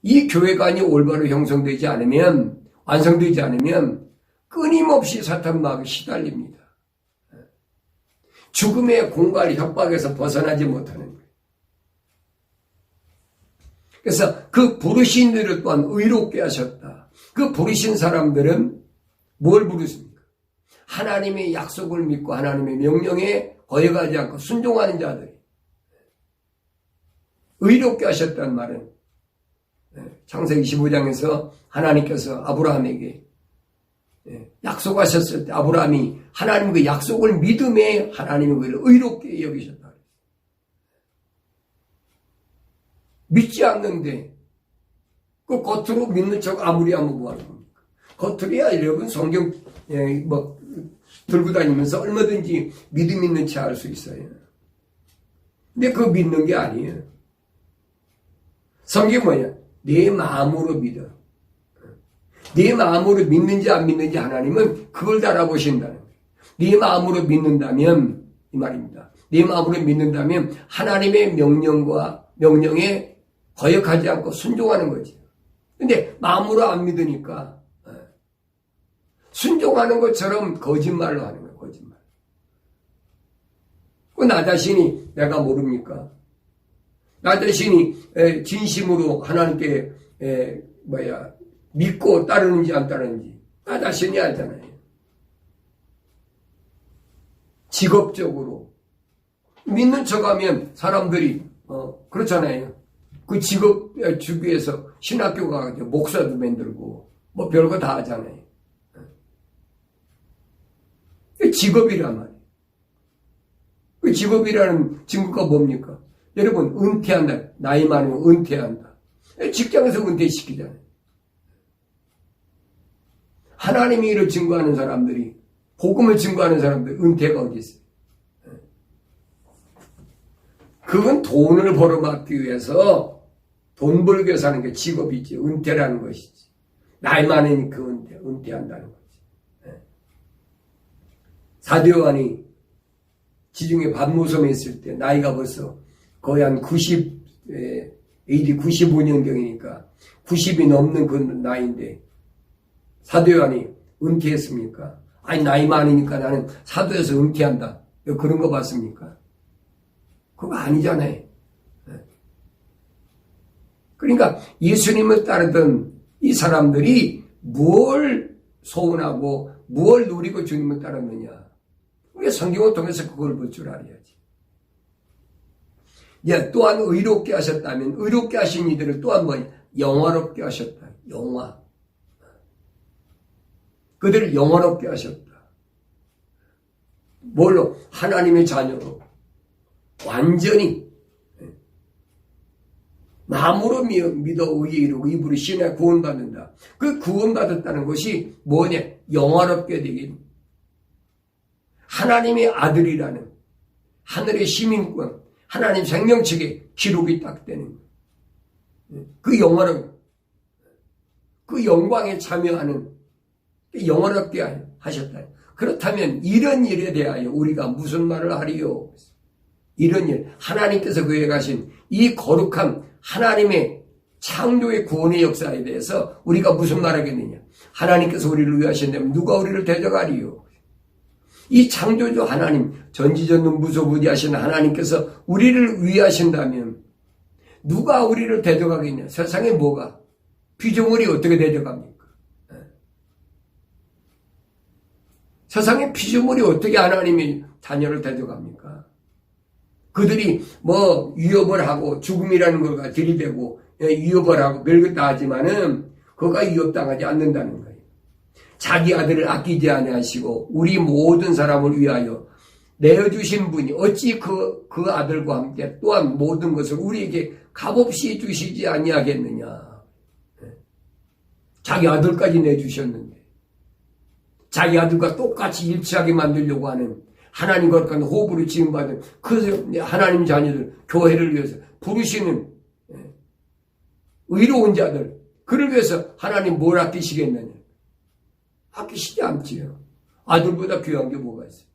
S1: 이 교회관이 올바로 형성되지 않으면, 완성되지 않으면 끊임없이 사탄 마귀에 시달립니다. 죽음의 공갈 협박에서 벗어나지 못하는 거예요. 그래서 그 부르신 이들을 또한 의롭게 하셨다. 그 부르신 사람들은 뭘 부르십니까? 하나님의 약속을 믿고 하나님의 명령에 거역하지 않고 순종하는 자들이. 의롭게 하셨다는 말은 창세기 25장에서 하나님께서 아브라함에게 약속하셨을 때 아브라함이 하나님 그 약속을 믿음에 하나님이 그를 의롭게 여기셨다. 믿지 않는데 그 겉으로 믿는 척 아무리 하면 뭐하는 겁니까? 겉으로야 여러분 성경 들고 다니면서 얼마든지 믿음 있는 체 할 수 있어요. 근데 그거 믿는 게 아니에요. 성경이 뭐냐? 내 마음으로 믿어. 네 마음으로 믿는지 안 믿는지 하나님은 그걸 다 알아보신다는 거예요. 네 마음으로 믿는다면, 이 말입니다. 네 마음으로 믿는다면 하나님의 명령에 거역하지 않고 순종하는 거지. 근데 마음으로 안 믿으니까 순종하는 것처럼 거짓말로 하는 거예요. 거짓말. 그 나 자신이 내가 모릅니까? 나 자신이 진심으로 하나님께 믿고 따르는지 안 따르는지 나 자신이 알잖아요. 직업적으로 믿는 척하면 사람들이 그렇잖아요. 그 직업 주위에서 신학교 가서 목사도 만들고 뭐 별거 다 하잖아요. 직업이란 말이에요. 그 직업이라는 증거가 뭡니까? 여러분, 은퇴한다. 나이 많으면 은퇴한다. 직장에서 은퇴시키잖아요. 하나님의 일을 증거하는 사람들이, 복음을 증거하는 사람들, 은퇴가 어디 있어요? 그건 돈을 벌어먹기 위해서 돈 벌기 위해서 하는 게 직업이지. 은퇴라는 것이지. 나이 많으니까 은퇴한다는 거지. 사도 요한이 지중해 반모섬에 있을 때 나이가 벌써 거의 한 90, AD 95년경이니까 90이 넘는 그 나이인데 사도 요한이 은퇴했습니까? 아니, 나이 많으니까 나는 사도에서 은퇴한다. 그런 거 봤습니까? 그거 아니잖아요. 그러니까 예수님을 따르던 이 사람들이 뭘 소원하고 뭘 누리고 주님을 따랐느냐. 우리가 성경을 통해서 그걸 볼 줄 알아야지. 또한 의롭게 하셨다면 의롭게 하신 이들을 또한 뭐 영화롭게 하셨다. 영화. 그들을 영화롭게 하셨다. 뭘로? 하나님의 자녀로 완전히 마음으로 믿어 의에 이르고 입으로 신에 구원받는다. 그 구원받았다는 것이 뭐냐? 영화롭게 되긴 하나님의 아들이라는 하늘의 시민권, 하나님 생명책에 기록이 딱 되는 그 영화를, 그 영광에 참여하는 영화롭게 하셨다. 그렇다면 이런 일에 대하여 우리가 무슨 말을 하리요? 이런 일, 하나님께서 그에 가신 이 거룩한 하나님의 창조의 구원의 역사에 대해서 우리가 무슨 말하겠느냐? 하나님께서 우리를 위하신다면 누가 우리를 대적하리요? 이 창조주 하나님, 전지전능 무소부지하신 하나님께서 우리를 위하신다면 누가 우리를 대적하겠냐? 세상에 뭐가? 피조물이 어떻게 대적합니까? 세상에 피조물이 어떻게 하나님의 자녀를 대적합니까? 그들이 뭐 위협을 하고 죽음이라는 걸 들이대고 위협을 하고 별것 다 하지만은 그가 위협당하지 않는다는 거예요. 자기 아들을 아끼지 아니하시고 우리 모든 사람을 위하여 내어주신 분이 어찌 그 아들과 함께 또한 모든 것을 우리에게 값없이 주시지 아니하겠느냐. 자기 아들까지 내주셨는데 자기 아들과 똑같이 일치하게 만들려고 하는 하나님과 거룩한 호흡으로 지음받은 그 하나님 자녀들, 교회를 위해서 부르시는 의로운 자들, 그를 위해서 하나님 뭘 아끼시겠느냐? 아끼시지 않지요. 아들보다 귀한 게 뭐가 있어요?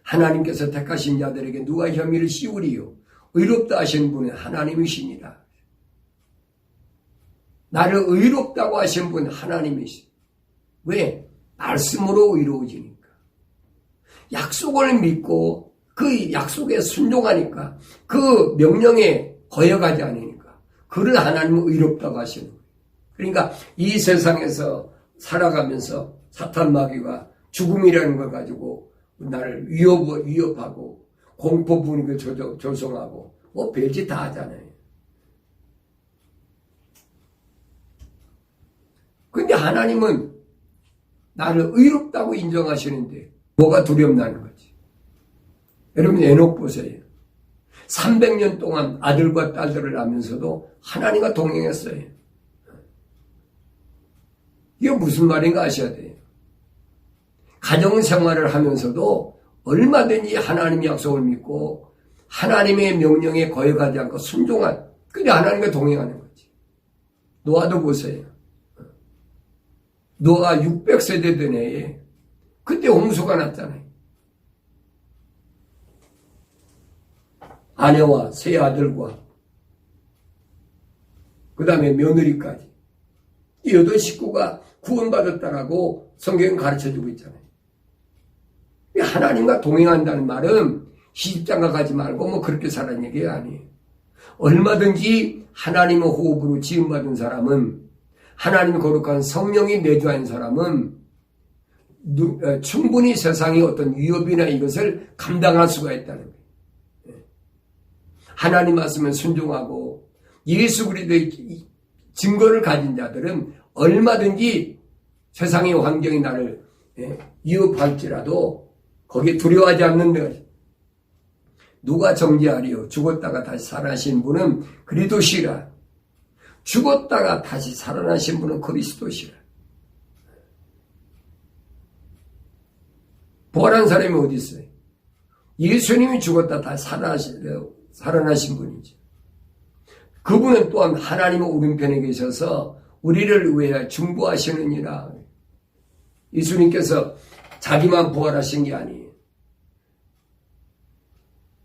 S1: 하나님께서 택하신 자들에게 누가 혐의를 씌우리요? 의롭다 하신 분은 하나님이시니라. 나를 의롭다고 하신 분은 하나님이시. 왜? 말씀으로 의로워지니까. 약속을 믿고 그 약속에 순종하니까 그 명령에 거역하지 않으니까 그를 하나님은 의롭다고 하시는 거예요. 그러니까 이 세상에서 살아가면서 사탄 마귀가 죽음이라는 걸 가지고 나를 위협하고 공포 분위기를 조성하고 뭐 별짓 다 하잖아요. 근데 하나님은 나를 의롭다고 인정하시는데 뭐가 두렵나는 거지. 여러분 에녹 보세요. 300년 동안 아들과 딸들을 낳으면서도 하나님과 동행했어요. 이게 무슨 말인가 아셔야 돼요. 가정생활을 하면서도 얼마든지 하나님의 약속을 믿고 하나님의 명령에 거역하지 않고 순종한, 근데 하나님과 동행하는 거지. 노아도 보세요. 노아가 600세대 된 해에 그때 홍수가 났잖아요. 아내와 세 아들과 그 다음에 며느리까지 이 8식구가 구원받았다라고 성경은 가르쳐주고 있잖아요. 하나님과 동행한다는 말은 시집장가 가지 말고 뭐 그렇게 살라는 얘기가 아니에요. 얼마든지 하나님의 호흡으로 지음받은 사람은, 하나님의 거룩한 성령이 내주한 사람은 충분히 세상의 어떤 위협이나 이것을 감당할 수가 있다는 거예요. 하나님 말씀에 순종하고 예수 그리스도의 증거를 가진 자들은 얼마든지 세상의 환경이 나를 위협할지라도 거기에 두려워하지 않는다. 누가 정죄하리요? 죽었다가 다시 살아나신 분은 그리스도시라. 죽었다가 다시 살아나신 분은 그리스도시라. 부활한 사람이 어디 있어요? 예수님이 죽었다 다시 살아나신 분이죠. 그분은 또한 하나님의 오른편에 계셔서 우리를 위해 중보하시느니라. 예수님께서 자기만 부활하신 게 아니에요.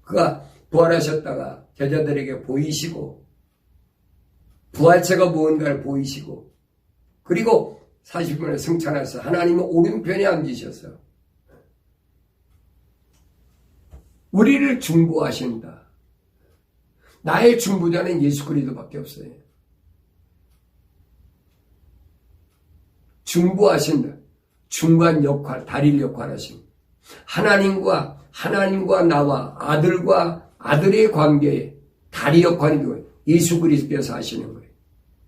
S1: 그가 부활하셨다가 제자들에게 보이시고 부활체가 무언가를 보이시고 그리고 40분에 승천해서 하나님의 오른편에 앉으셔서 우리를 중보하신다. 나의 중보자는 예수 그리스도밖에 없어요. 중보하신다. 중간 역할, 다릴 역할 하신 하나님과 나와 아들과 아들의 관계에 다리 역할이 예수 그리스도께서 하시는 거예요.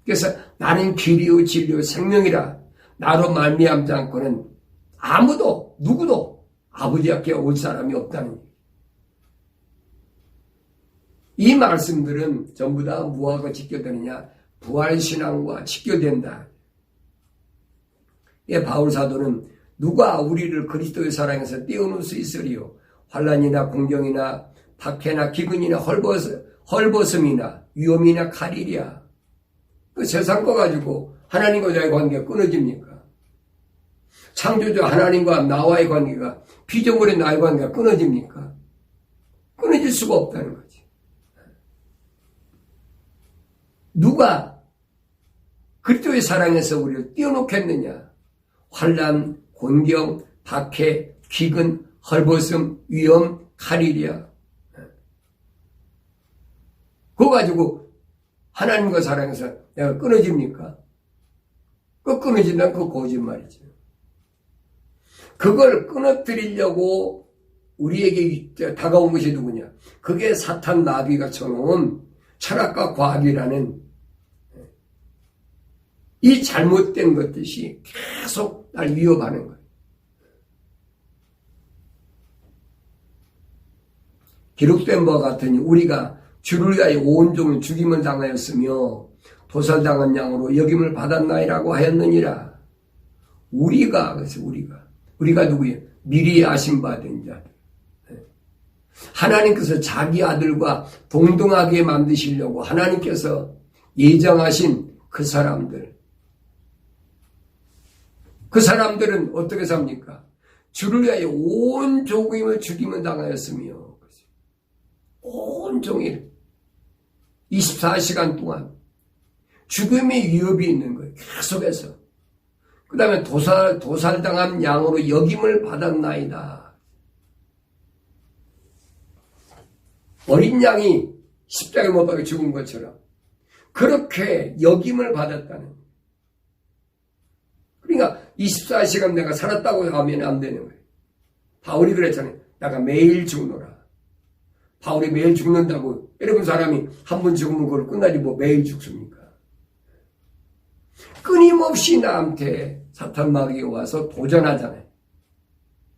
S1: 그래서 나는 길이요 진리요 생명이라 나로 말미암지 않고는 아무도 누구도 아버지 앞에 올 사람이 없다는 거예요. 이 말씀들은 전부 다 무엇과 직결되느냐? 부활신앙과 직결된다. 예, 바울사도는 누가 우리를 그리스도의 사랑에서 떼어놓을 수 있으리요? 환난이나 공경이나 박해나 기근이나 헐벗음이나 위험이나 칼이랴. 그 세상 거 가지고 하나님과의 관계가 끊어집니까? 창조주 하나님과 나와의 관계가 피조물의 나의 관계가 끊어집니까? 끊어질 수가 없다는 거지. 누가 그리스도의 사랑에서 우리를 띄워놓겠느냐? 환난, 곤경, 박해, 기근, 헐벗음, 위험, 칼이랴. 그거 가지고 하나님과 사랑해서 내가 끊어집니까? 그 끊어진다면 그거 거짓말이죠. 그걸 끊어뜨리려고 우리에게 다가온 것이 누구냐? 그게 사탄 나비가 쳐놓은 철학과 과학이라는 이 잘못된 것들이 계속 날 위협하는 거예요. 기록된 바와 같으니 우리가 주를 위하여 온 종을 죽임을 당하였으며 도살당한 양으로 여김을 받았나이라고 하였느니라. 그래서 우리가 누구예요? 미리 아심받은 자들. 하나님께서 자기 아들과 동등하게 만드시려고 하나님께서 예정하신 그 사람들은 어떻게 삽니까? 주를 위하여 온 종임을 죽임을 당하였으며 온 종일 24시간 동안 죽음의 위협이 있는 거예요. 계속해서. 그 다음에 도살당한 양으로 여김을 받았나이다. 어린 양이 십자가에 못 박혀 죽은 것처럼 그렇게 여김을 받았다는 거예요. 그러니까 24시간 내가 살았다고 하면 안 되는 거예요. 바울이 그랬잖아요. 내가 매일 죽노라. 바울이 매일 죽는다고 여러분 사람이 한 번 죽으면 그걸 끝나지 뭐 매일 죽습니까? 끊임없이 나한테 사탄 마귀가 와서 도전하잖아요.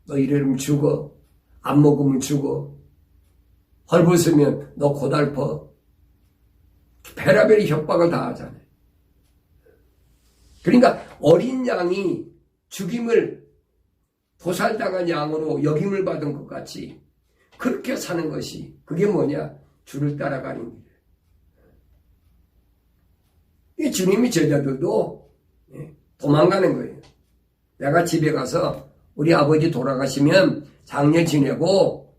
S1: 너 이러면 죽어. 안 먹으면 죽어. 헐벗으면 너 고달퍼. 베라벨이 협박을 다 하잖아요. 그러니까 어린 양이 죽임을 도살당한 양으로 여김을 받은 것 같이 그렇게 사는 것이 그게 뭐냐? 주를 따라가는 길이에요. 이 주님이 제자들도 도망가는 거예요. 내가 집에 가서 우리 아버지 돌아가시면 장례 지내고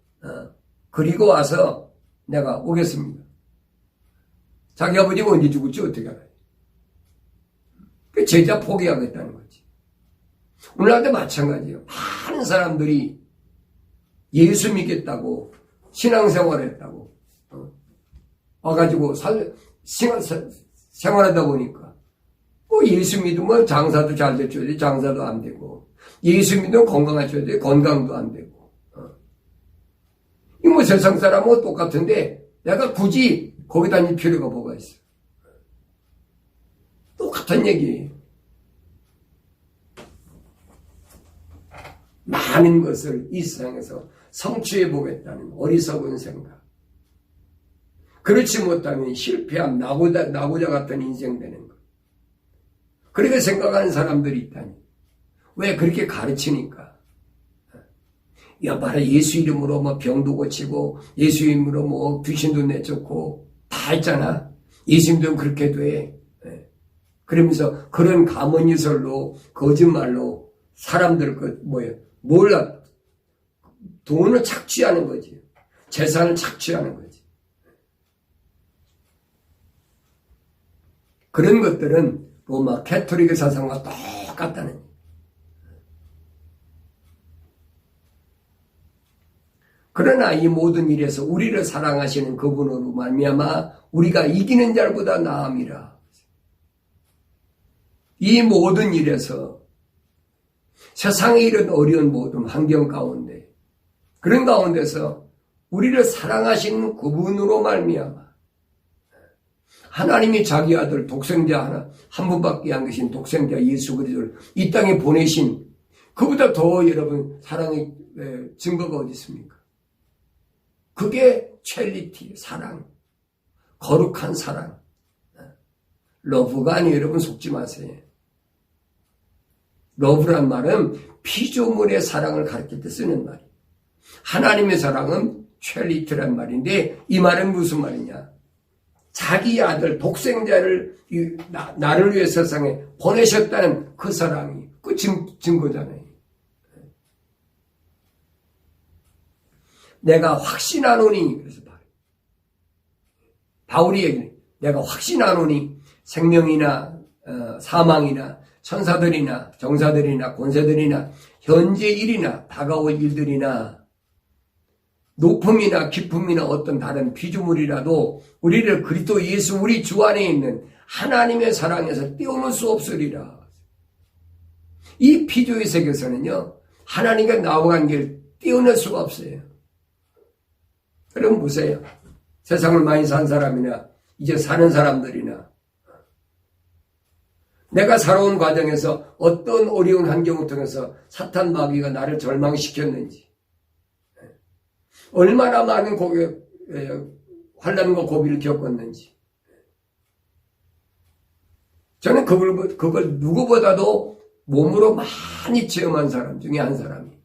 S1: 그리고 와서 내가 오겠습니다. 자기 아버지가 언제 죽을지 어떻게 알아요? 그 제자 포기하겠다는 거지. 오늘날도 마찬가지예요. 많은 사람들이 예수 믿겠다고 신앙생활을 했다고 와가지고 생활하다 보니까 예수 믿으면 장사도 잘 되줘야지 장사도 안 되고 예수 믿으면 건강해져야지 건강도 안 되고 이 뭐 세상 사람하고 똑같은데 내가 굳이 거기 다닐 필요가 뭐가 있어? 똑같은 얘기예요. 많은 것을 이 세상에서 성취해 보겠다는 어리석은 생각. 그렇지 못하면 실패한 나고자 같은 인생 되는 것. 그렇게 생각하는 사람들이 있다니. 왜 그렇게 가르치니까? 야, 봐라, 예수 이름으로 뭐 병도 고치고, 예수 이름으로 뭐 귀신도 내쫓고, 다 했잖아. 예수 이름으로 그렇게 돼. 그러면서 그런 가문이설로, 거짓말로 사람들 몰라. 돈을 착취하는 거지. 재산을 착취하는 거지. 그런 것들은 로마 캐토릭의 사상과 똑같다는 거예요. 그러나 이 모든 일에서 우리를 사랑하시는 그분으로 말미암아 우리가 이기는 자보다 나음이라. 이 모든 일에서 세상에 이런 어려운 모든 환경 가운데 그런 가운데서 우리를 사랑하시는 그분으로 말미암아 하나님이 자기 아들 독생자 한 분밖에 안 계신 독생자 예수 그리스도를 이 땅에 보내신 그보다 더 여러분 사랑의 증거가 어디 있습니까? 그게 첼리티, 사랑, 거룩한 사랑. 러브가 아니에요. 여러분 속지 마세요. 러브란 말은 피조물의 사랑을 가르칠 때 쓰는 말이에요. 하나님의 사랑은 첼리티란 말인데 이 말은 무슨 말이냐? 자기 아들 독생자를 나를 위해 세상에 보내셨다는 그 사랑이 그 증거잖아요. 내가 확신하노니 그래서 바울이 얘기해. 내가 확신하노니 생명이나 사망이나 천사들이나 정사들이나 권세들이나 현재 일이나 다가올 일들이나 높음이나 깊음이나 어떤 다른 피조물이라도 우리를 그리스도 예수 우리 주 안에 있는 하나님의 사랑에서 떼어놓을 수 없으리라. 이 피조의 세계에서는요 하나님과 나와 관계를 떼어낼 수가 없어요. 여러분 보세요. 세상을 많이 산 사람이나 이제 사는 사람들이나 내가 살아온 과정에서 어떤 어려운 환경을 통해서 사탄 마귀가 나를 절망시켰는지 얼마나 많은 환난과 고비를 겪었는지 저는 그걸 누구보다도 몸으로 많이 체험한 사람 중에 한 사람이에요.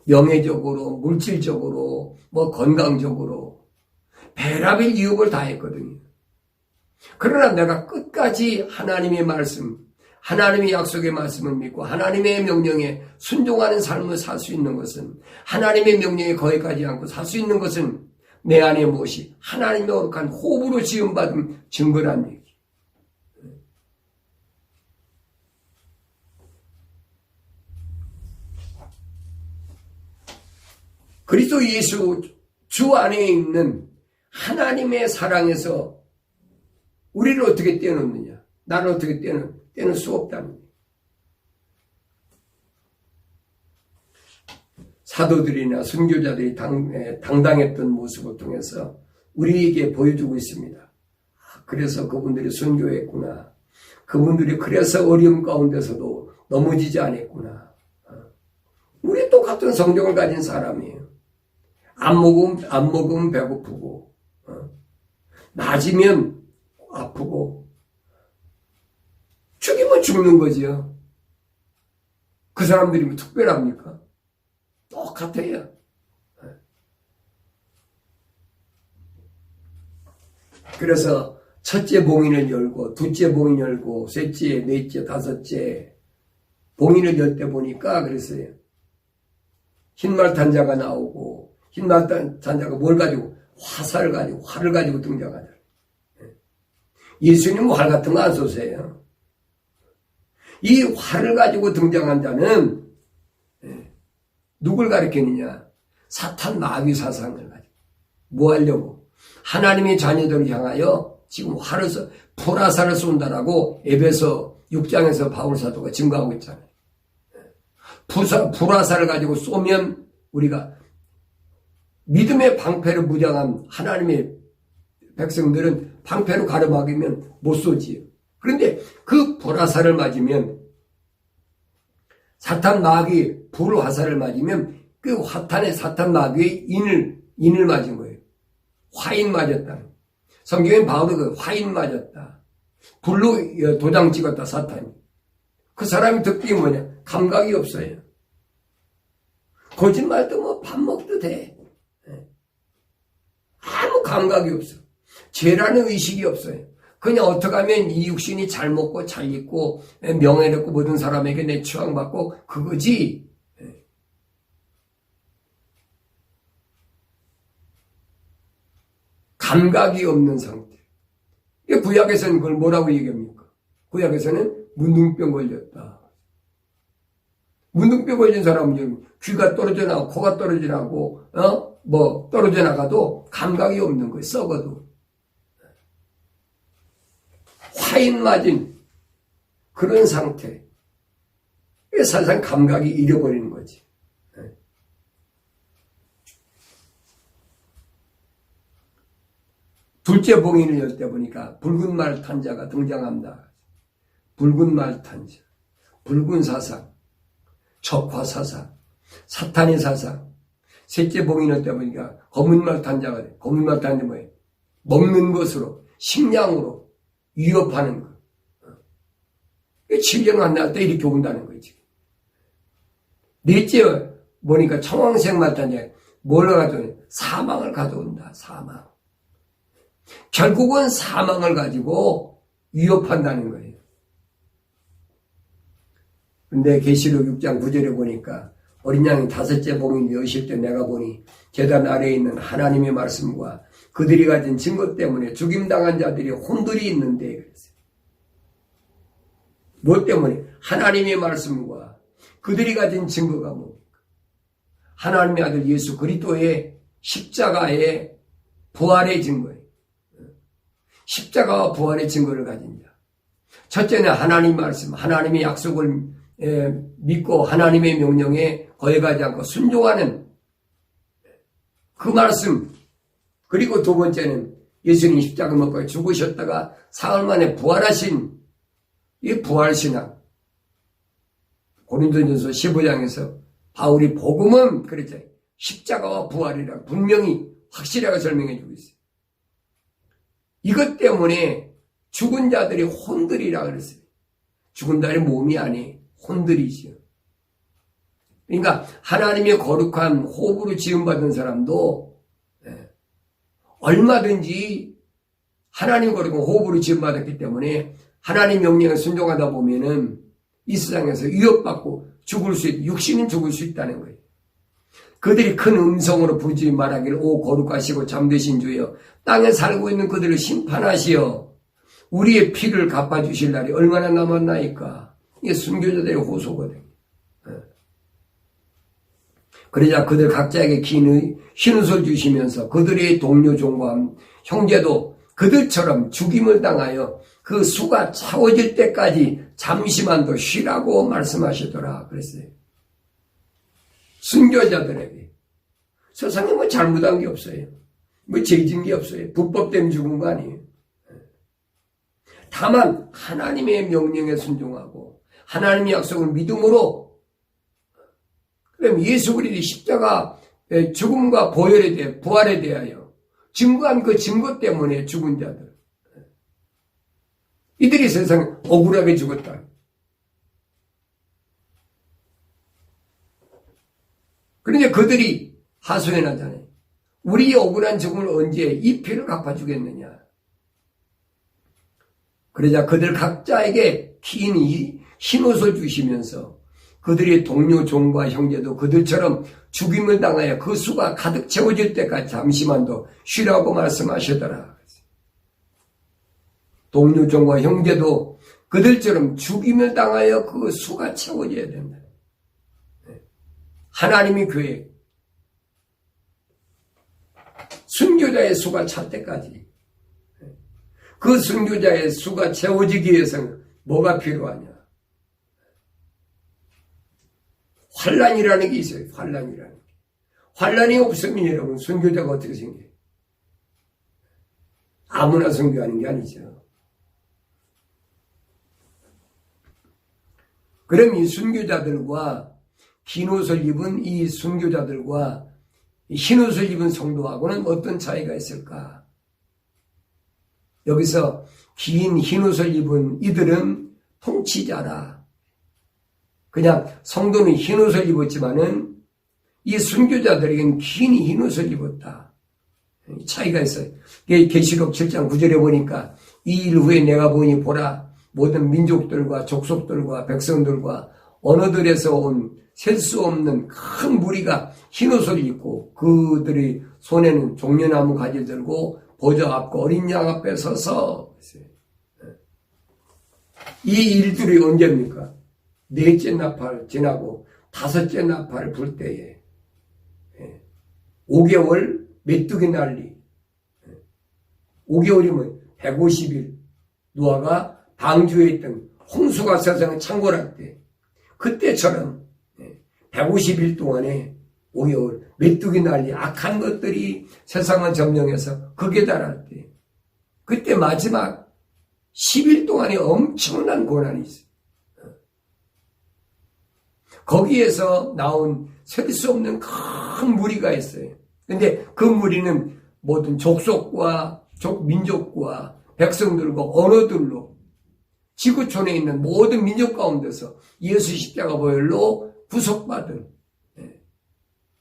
S1: 명예적으로, 물질적으로, 건강적으로 별의별 유혹을 다 했거든요. 그러나 내가 끝까지 하나님의 말씀, 하나님의 약속의 말씀을 믿고 하나님의 명령에 순종하는 삶을 살 수 있는 것은 하나님의 명령에 거기까지 않고 살 수 있는 것은 내 안에 무엇이 하나님의 거룩한 호흡으로 지음받은 증거란 얘기. 그리스도 예수 주 안에 있는 하나님의 사랑에서 우리를 어떻게 떼어놓느냐? 나를 어떻게 떼어놓을 수 없다는 거예요. 사도들이나 순교자들이 당당했던 모습을 통해서 우리에게 보여주고 있습니다. 그래서 그분들이 순교했구나. 그분들이 그래서 어려움 가운데서도 넘어지지 않았구나. 우리 똑같은 성경을 가진 사람이에요. 안 먹으면 배고프고, 맞으면 아프고, 죽이면 죽는 거지요. 그 사람들이 뭐 특별합니까? 똑같아요. 그래서 첫째 봉인을 열고, 둘째 봉인 열고, 셋째, 넷째, 다섯째 봉인을 열 때 보니까 그랬어요. 흰말 단자가 나오고, 흰말 단자가 뭘 가지고? 활을 가지고 등장하잖아요. 예수님은 활 같은 거 안 쏘세요. 이 활을 가지고 등장한 자는 누굴 가리키느냐? 사탄 마귀 사상을 가지고. 뭐 하려고? 하나님의 자녀들을 향하여 지금 불화살을 쏜다라고 에베소 6장에서 바울 사도가 증거하고 있잖아요. 불화살을 가지고 쏘면 우리가 믿음의 방패를 무장한 하나님의 백성들은 방패로 가로막으면 못 쏘지요. 그런데 그 불화살을 맞으면 사탄 마귀 불 화살을 맞으면 그 화탄의 사탄 마귀의 인을 맞은 거예요. 화인 맞았다. 성경엔 바울이 그 화인 맞았다. 불로 도장 찍었다, 사탄이. 그 사람이 특징이 뭐냐? 감각이 없어요. 거짓말도 뭐 밥 먹도 돼. 아무 감각이 없어. 죄라는 의식이 없어요. 그냥 어떻게 하면 이 육신이 잘 먹고 잘 입고 명예롭고 모든 사람에게 내 추앙받고 그거지. 감각이 없는 상태. 구약에서는 그걸 뭐라고 얘기합니까? 구약에서는 문둥병 걸렸다. 문둥병 걸린 사람은 귀가 떨어져 나고 코가 떨어져 나고 뭐 떨어져 나가도 감각이 없는 거예요. 썩어도. 화인 맞은 그런 상태. 사실상 감각이 잃어버리는 거지. 둘째 봉인을 열 때 보니까 붉은 말 탄 자가 등장합니다. 붉은 말 탄 자, 붉은 사상, 적화 사상, 사탄의 사상. 셋째 봉인을 때 보니까 검은 말 탄 자가 돼. 검은 말 탄 자 뭐예요? 먹는 것으로, 식량으로 위협하는 거. 질병 만날 때 이렇게 온다는 거지. 넷째 보니까 청황색 말 탄 자, 뭘 가져오냐? 사망을 가져온다. 사망. 결국은 사망을 가지고 위협한다는 거예요. 근데 계시록 6장 9절에 보니까 어린 양이 다섯째 봉인 여실 때 내가 보니 제단 아래에 있는 하나님의 말씀과 그들이 가진 증거 때문에 죽임당한 자들이 혼들이 있는데 그랬어요. 뭐 때문에? 하나님의 말씀과 그들이 가진 증거가 뭡니까? 하나님의 아들 예수 그리스도의 십자가의 부활의 증거예요. 십자가와 부활의 증거를 가진 자. 첫째는 하나님 말씀, 하나님의 약속을 믿고 하나님의 명령에 거역하지 않고 순종하는 그 말씀. 그리고 두 번째는 예수님이 십자가 먹고 죽으셨다가 사흘 만에 부활하신 이 부활신앙. 고린도전서 15장에서 바울이 복음은 그랬죠. 십자가와 부활이라 분명히 확실하게 설명해 주고 있어요. 이것 때문에 죽은 자들이 혼들이라 그랬어요. 죽은 자의 몸이 아니 혼들이지요. 그러니까 하나님의 거룩한 호흡으로 지음받은 사람도 얼마든지 하나님 거룩한 호흡으로 지음받았기 때문에 하나님 명령에 순종하다 보면은 이 세상에서 위협받고 죽을 수 있고 육신은 죽을 수 있다는 거예요. 그들이 큰 음성으로 부르짖어 말하기를 오 거룩하시고 참되신 주여 땅에 살고 있는 그들을 심판하시어 우리의 피를 갚아주실 날이 얼마나 남았나이까. 이게 순교자들의 호소거든요. 그러자 그들 각자에게 흰 옷을 주시면서 그들의 동료 종과 형제도 그들처럼 죽임을 당하여 그 수가 채워질 때까지 잠시만 더 쉬라고 말씀하시더라 그랬어요. 순교자들에게. 세상에 뭐 잘못한 게 없어요. 뭐 죄진 게 없어요. 불법 때문에 죽은 거 아니에요. 다만 하나님의 명령에 순종하고 하나님의 약속을 믿음으로 그럼 예수 그리스도의 십자가 죽음과 부활에 대하여 증거한 그 증거 때문에 죽은 자들. 이들이 세상에 억울하게 죽었다. 그러니까 그들이 하소연하잖아요. 우리 억울한 죽음을 언제 이 피를 갚아주겠느냐. 그러자 그들 각자에게 흰 옷을 주시면서 그들의 동료 종과 형제도 그들처럼 죽임을 당하여 그 수가 가득 채워질 때까지 잠시만 더 쉬라고 말씀하시더라. 동료 종과 형제도 그들처럼 죽임을 당하여 그 수가 채워져야 된다. 하나님의 교회 순교자의 수가 찰 때까지 그 순교자의 수가 채워지기 위해서는 뭐가 필요하냐? 환난이라는 게 있어요. 환난이라는 게. 환난이 없으면 여러분 순교자가 어떻게 생겨요? 아무나 순교하는 게 아니죠. 그럼 이 순교자들과 긴 옷을 입은 이 순교자들과 흰 옷을 입은 성도하고는 어떤 차이가 있을까? 여기서 긴 흰 옷을 입은 이들은 통치자라. 그냥 성도는 흰 옷을 입었지만은 이 순교자들에게는 긴 흰 옷을 입었다. 차이가 있어요. 계시록 7장 9절에 보니까 이 일 후에 내가 보니 보라 모든 민족들과 족속들과 백성들과 언어들에서 온 셀 수 없는 큰 무리가 흰 옷을 입고 그들의 손에는 종려나무 가지를 들고 보좌 앞과 어린 양 앞에 서서 이 일들이 언제입니까? 넷째 나팔 지나고 다섯째 나팔 불 때에 5개월 메뚜기 난리 5개월이면 150일 노아가 방주에 있던 홍수가 세상을 창궐할 때 그때처럼 150일 동안에 5개월 메뚜기 난리 악한 것들이 세상을 점령해서 극에 달할 때 그때 마지막 10일 동안에 엄청난 고난이 있어요. 거기에서 나온 셀 수 없는 큰 무리가 있어요. 근데 그 무리는 모든 족속과 민족과 백성들과 언어들로 지구촌에 있는 모든 민족 가운데서 예수 십자가 보혈로 구속받은.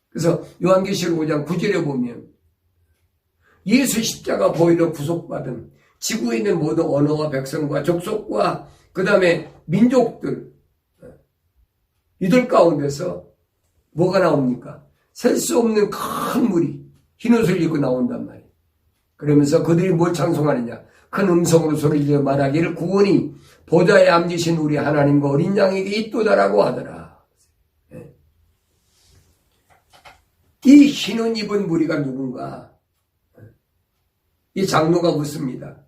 S1: 그래서 요한계시록 5장 9절에 보면 예수 십자가 보혈로 구속받은 지구에 있는 모든 언어와 백성과 족속과 그 다음에 민족들 이들 가운데서 뭐가 나옵니까? 셀 수 없는 큰 무리 흰 옷을 입고 나온단 말이에요. 그러면서 그들이 뭘 찬송하느냐? 큰 음성으로 소리지어 말하기를 구원이 보좌에 앉으신 우리 하나님과 어린 양에게 있도다라고 하더라. 이 흰 옷 입은 무리가 누군가? 이 장로가 묻습니다.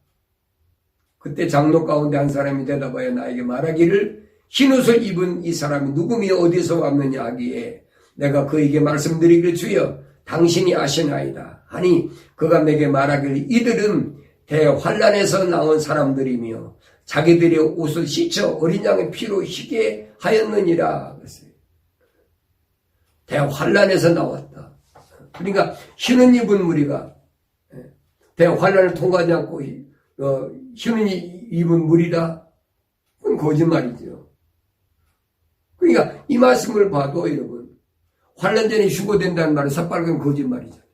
S1: 그때 장로 가운데 한 사람이 대답하여 나에게 말하기를 흰 옷을 입은 이 사람이 누구며 어디서 왔느냐 하기에 내가 그에게 말씀드리기를 주여 당신이 아시나이다 하니 그가 내게 말하기를 이들은 대환란에서 나온 사람들이며 자기들의 옷을 씻어 어린 양의 피로 희게 하였느니라 그랬어요. 대환란에서 나왔다. 그러니까 흰 옷 입은 무리가 대환란을 통과하지 않고 흰 옷 입은 무리다? 그건 거짓말이죠. 그러니까 이 말씀을 봐도 여러분 환란 전에 휴거된다는 말은 새빨간 거짓말이잖아요.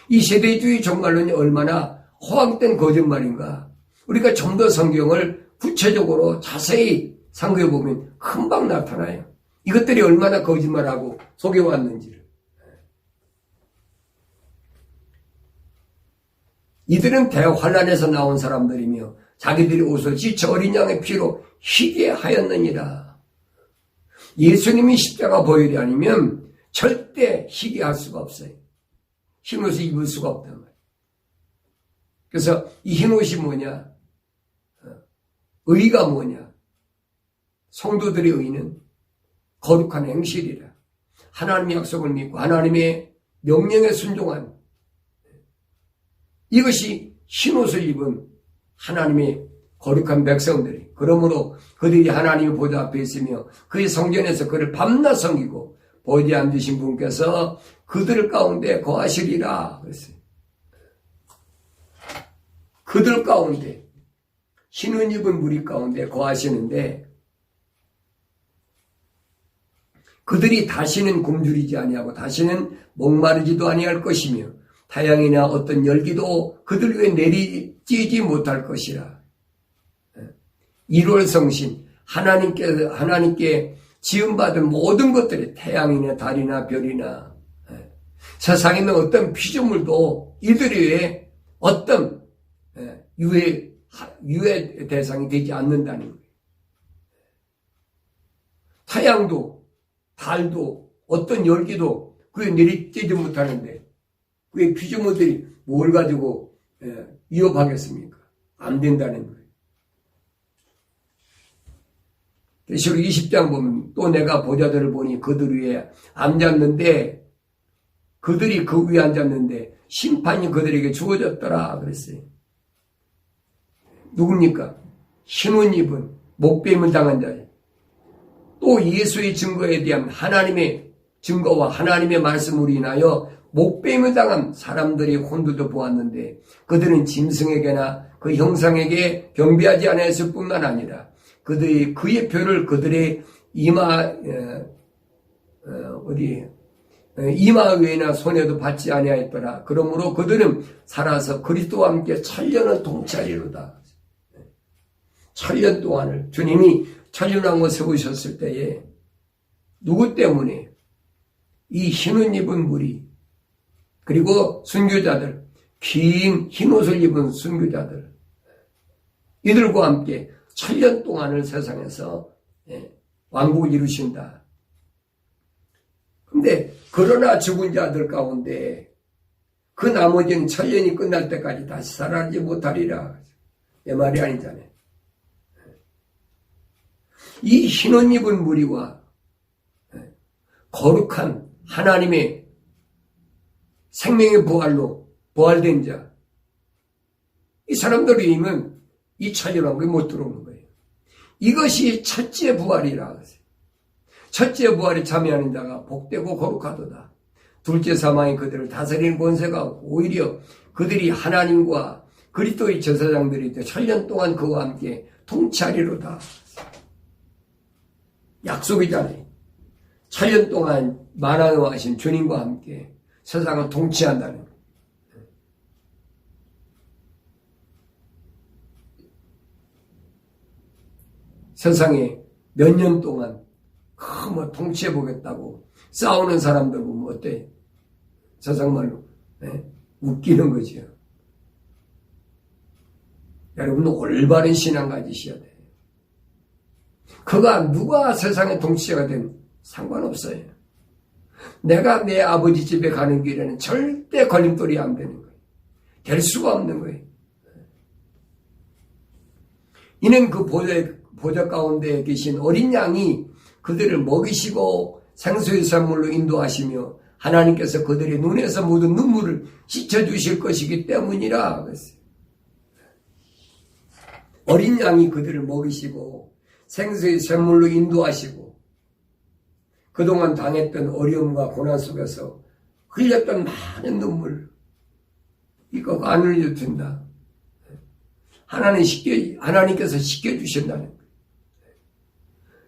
S1: 이 세대주의 정말론이 얼마나 허황된 거짓말인가. 우리가 좀 더 성경을 구체적으로 자세히 상고해보면 금방 나타나요. 이것들이 얼마나 거짓말하고 속여왔는지를. 이들은 대환란에서 나온 사람들이며 자기들이 옷을 찢어 어린 양의 피로 희게 하였느니라. 예수님이 십자가 보혈이 아니면 절대 희게 할 수가 없어요. 흰옷을 입을 수가 없단 말이에요. 그래서 이 흰옷이 뭐냐? 의가 뭐냐? 성도들의 의는 거룩한 행실이라. 하나님의 약속을 믿고 하나님의 명령에 순종한 이것이 흰옷을 입은 하나님의 거룩한 백성들이 그러므로 그들이 하나님의 보좌 앞에 있으며 그의 성전에서 그를 밤낮 섬기고 보좌에 앉으신 분께서 그들 가운데 거하시리라 그랬어요. 그들 가운데 흰옷 입은 무리 가운데 거하시는데 그들이 다시는 굶주리지 아니하고 다시는 목마르지도 아니할 것이며 태양이나 어떤 열기도 그들 위에 내리쬐지 못할 것이라. 1월 성신 하나님께 지음받은 모든 것들이 태양이나 달이나 별이나 세상에 있는 어떤 피조물도 이들 위에 어떤 유해 대상이 되지 않는다는 거예요. 태양도 달도 어떤 열기도 그에 내리쬐지 못하는데 그의 피조물들이 뭘 가지고 위협하겠습니까? 안 된다는 거예요. 계시록 20장 보면 또 내가 보좌들을 보니 그들 위에 앉았는데 그들이 그 위에 앉았는데 심판이 그들에게 주어졌더라 그랬어요. 누굽니까? 흰옷 입은 목베임을 당한 자예요. 또 예수의 증거에 대한 하나님의 증거와 하나님의 말씀으로 인하여 목배임을 당한 사람들의 혼들도 보았는데 그들은 짐승에게나 그 형상에게 경배하지 않았을 뿐만 아니라 그의 표를 그들의 이마 외나 손에도 받지 아니하였더라. 그러므로 그들은 살아서 그리스도와 함께 천년을 통치하리로다. 천년 동안을 주님이 천년왕국 세우셨을 때에 누구 때문에 이 흰옷 입은 무리 그리고 순교자들 긴 흰옷을 입은 순교자들 이들과 함께 천년 동안을 세상에서 왕국을 이루신다. 근데 그러나 죽은 자들 가운데 그 나머지는 천년이 끝날 때까지 다시 살아나지 못하리라. 내 말이 아니잖아요. 이 흰옷 입은 무리와 거룩한 하나님의 생명의 부활로 부활된 자, 이 사람들이 이면 이 천년왕국에 못 들어오는 거예요. 이것이 첫째 부활이라. 첫째 부활에 참여하는 자가 복되고 거룩하도다. 둘째 사망이 그들을 다스리는 권세가 없고 오히려 그들이 하나님과 그리스도의 제사장들이 되 천년 동안 그와 함께 통치하리로다. 약속이잖아요. 천년 동안 만왕하신 주님과 함께 세상을 통치한다는 거예요. 세상에 몇 년 동안 뭐 통치해보겠다고 싸우는 사람들 보면 어때? 세상 말로 웃기는 거죠. 여러분 올바른 신앙 가지셔야 돼요. 그가 누가 세상의 통치자가 된 상관없어요. 내가 내 아버지 집에 가는 길에는 절대 걸림돌이 안 되는 거예요. 될 수가 없는 거예요. 이는 그 보좌 가운데 계신 어린 양이 그들을 먹이시고 생수의 샘물로 인도하시며 하나님께서 그들의 눈에서 묻은 눈물을 씻어주실 것이기 때문이라 그랬어요. 어린 양이 그들을 먹이시고 생수의 샘물로 인도하시고 그동안 당했던 어려움과 고난 속에서 흘렸던 많은 눈물 이거 안 흘려준다. 하나님께서 씻겨주신다는 거예요.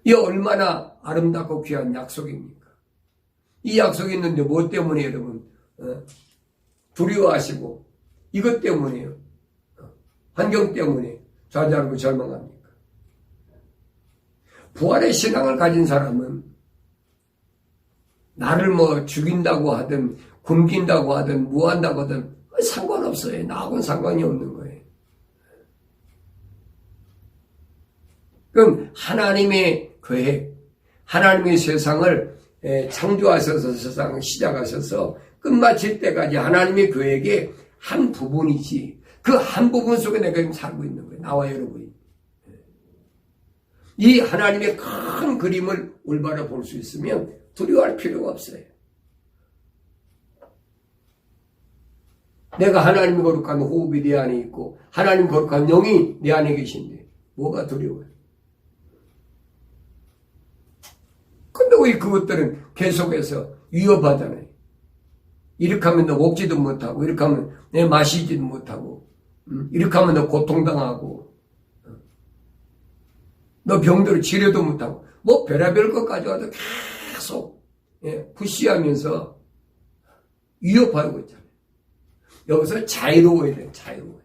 S1: 이 얼마나 아름답고 귀한 약속입니까? 이 약속이 있는데 뭐 때문에 여러분 두려워하시고 이것 때문에요. 환경 때문에 좌절하고 절망합니까? 부활의 신앙을 가진 사람은 나를 뭐 죽인다고 하든 굶긴다고 하든 무한다고 하든 상관없어요. 나하고는 상관이 없는 거예요. 그럼 하나님의 계획, 하나님의 세상을 창조하셔서 세상을 시작하셔서 끝마칠 때까지 하나님의 계획의 한 부분이지 그 한 부분 속에 내가 지금 살고 있는 거예요. 나와 여러분이. 이 하나님의 큰 그림을 올바로 볼 수 있으면 두려워할 필요가 없어요. 내가 하나님의 거룩한 호흡이 내 안에 있고 하나님 거룩한 영이 내 안에 계신데 뭐가 두려워요? 근데 왜 그것들은 계속해서 위협하잖아요. 이렇게 하면 너 먹지도 못하고 이렇게 하면 내 마시지도 못하고 이렇게 하면 너 고통당하고 너 병들어 치료도 못하고 뭐 별의별 것 가져와도 계속 푸시하면서 위협하고 있잖아요. 여기서 자유로워야 돼요. 자유로워요.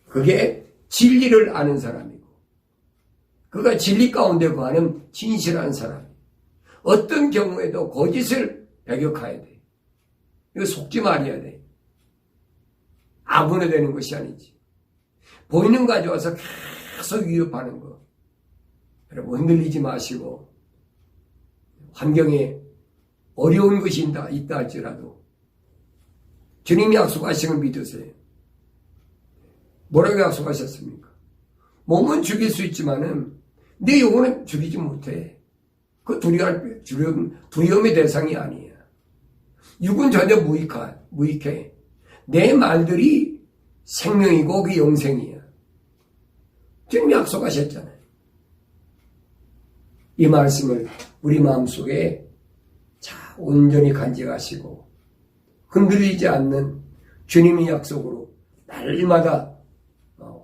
S1: 그게 진리를 아는 사람이고 그가 진리 가운데 거하는 진실한 사람. 어떤 경우에도 거짓을 배격해야 돼. 이거 속지 말아야 돼. 아군이 되는 것이 아니지. 보이는 거 가져와서 계속 위협하는 거. 여러분 흔들리지 마시고 환경에 어려운 것이 있다 할지라도 주님이 약속하신 걸 믿으세요. 뭐라고 약속하셨습니까? 몸은 죽일 수 있지만은 내 영혼은 죽이지 못해. 그 두려움의 대상이 아니야. 육은 전혀 무익해. 내 말들이 생명이고 그 영생이야. 주님이 약속하셨잖아요. 이 말씀을 우리 마음속에 자 온전히 간직하시고 흔들리지 않는 주님의 약속으로 날마다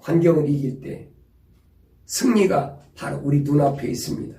S1: 환경을 이길 때 승리가 바로 우리 눈앞에 있습니다.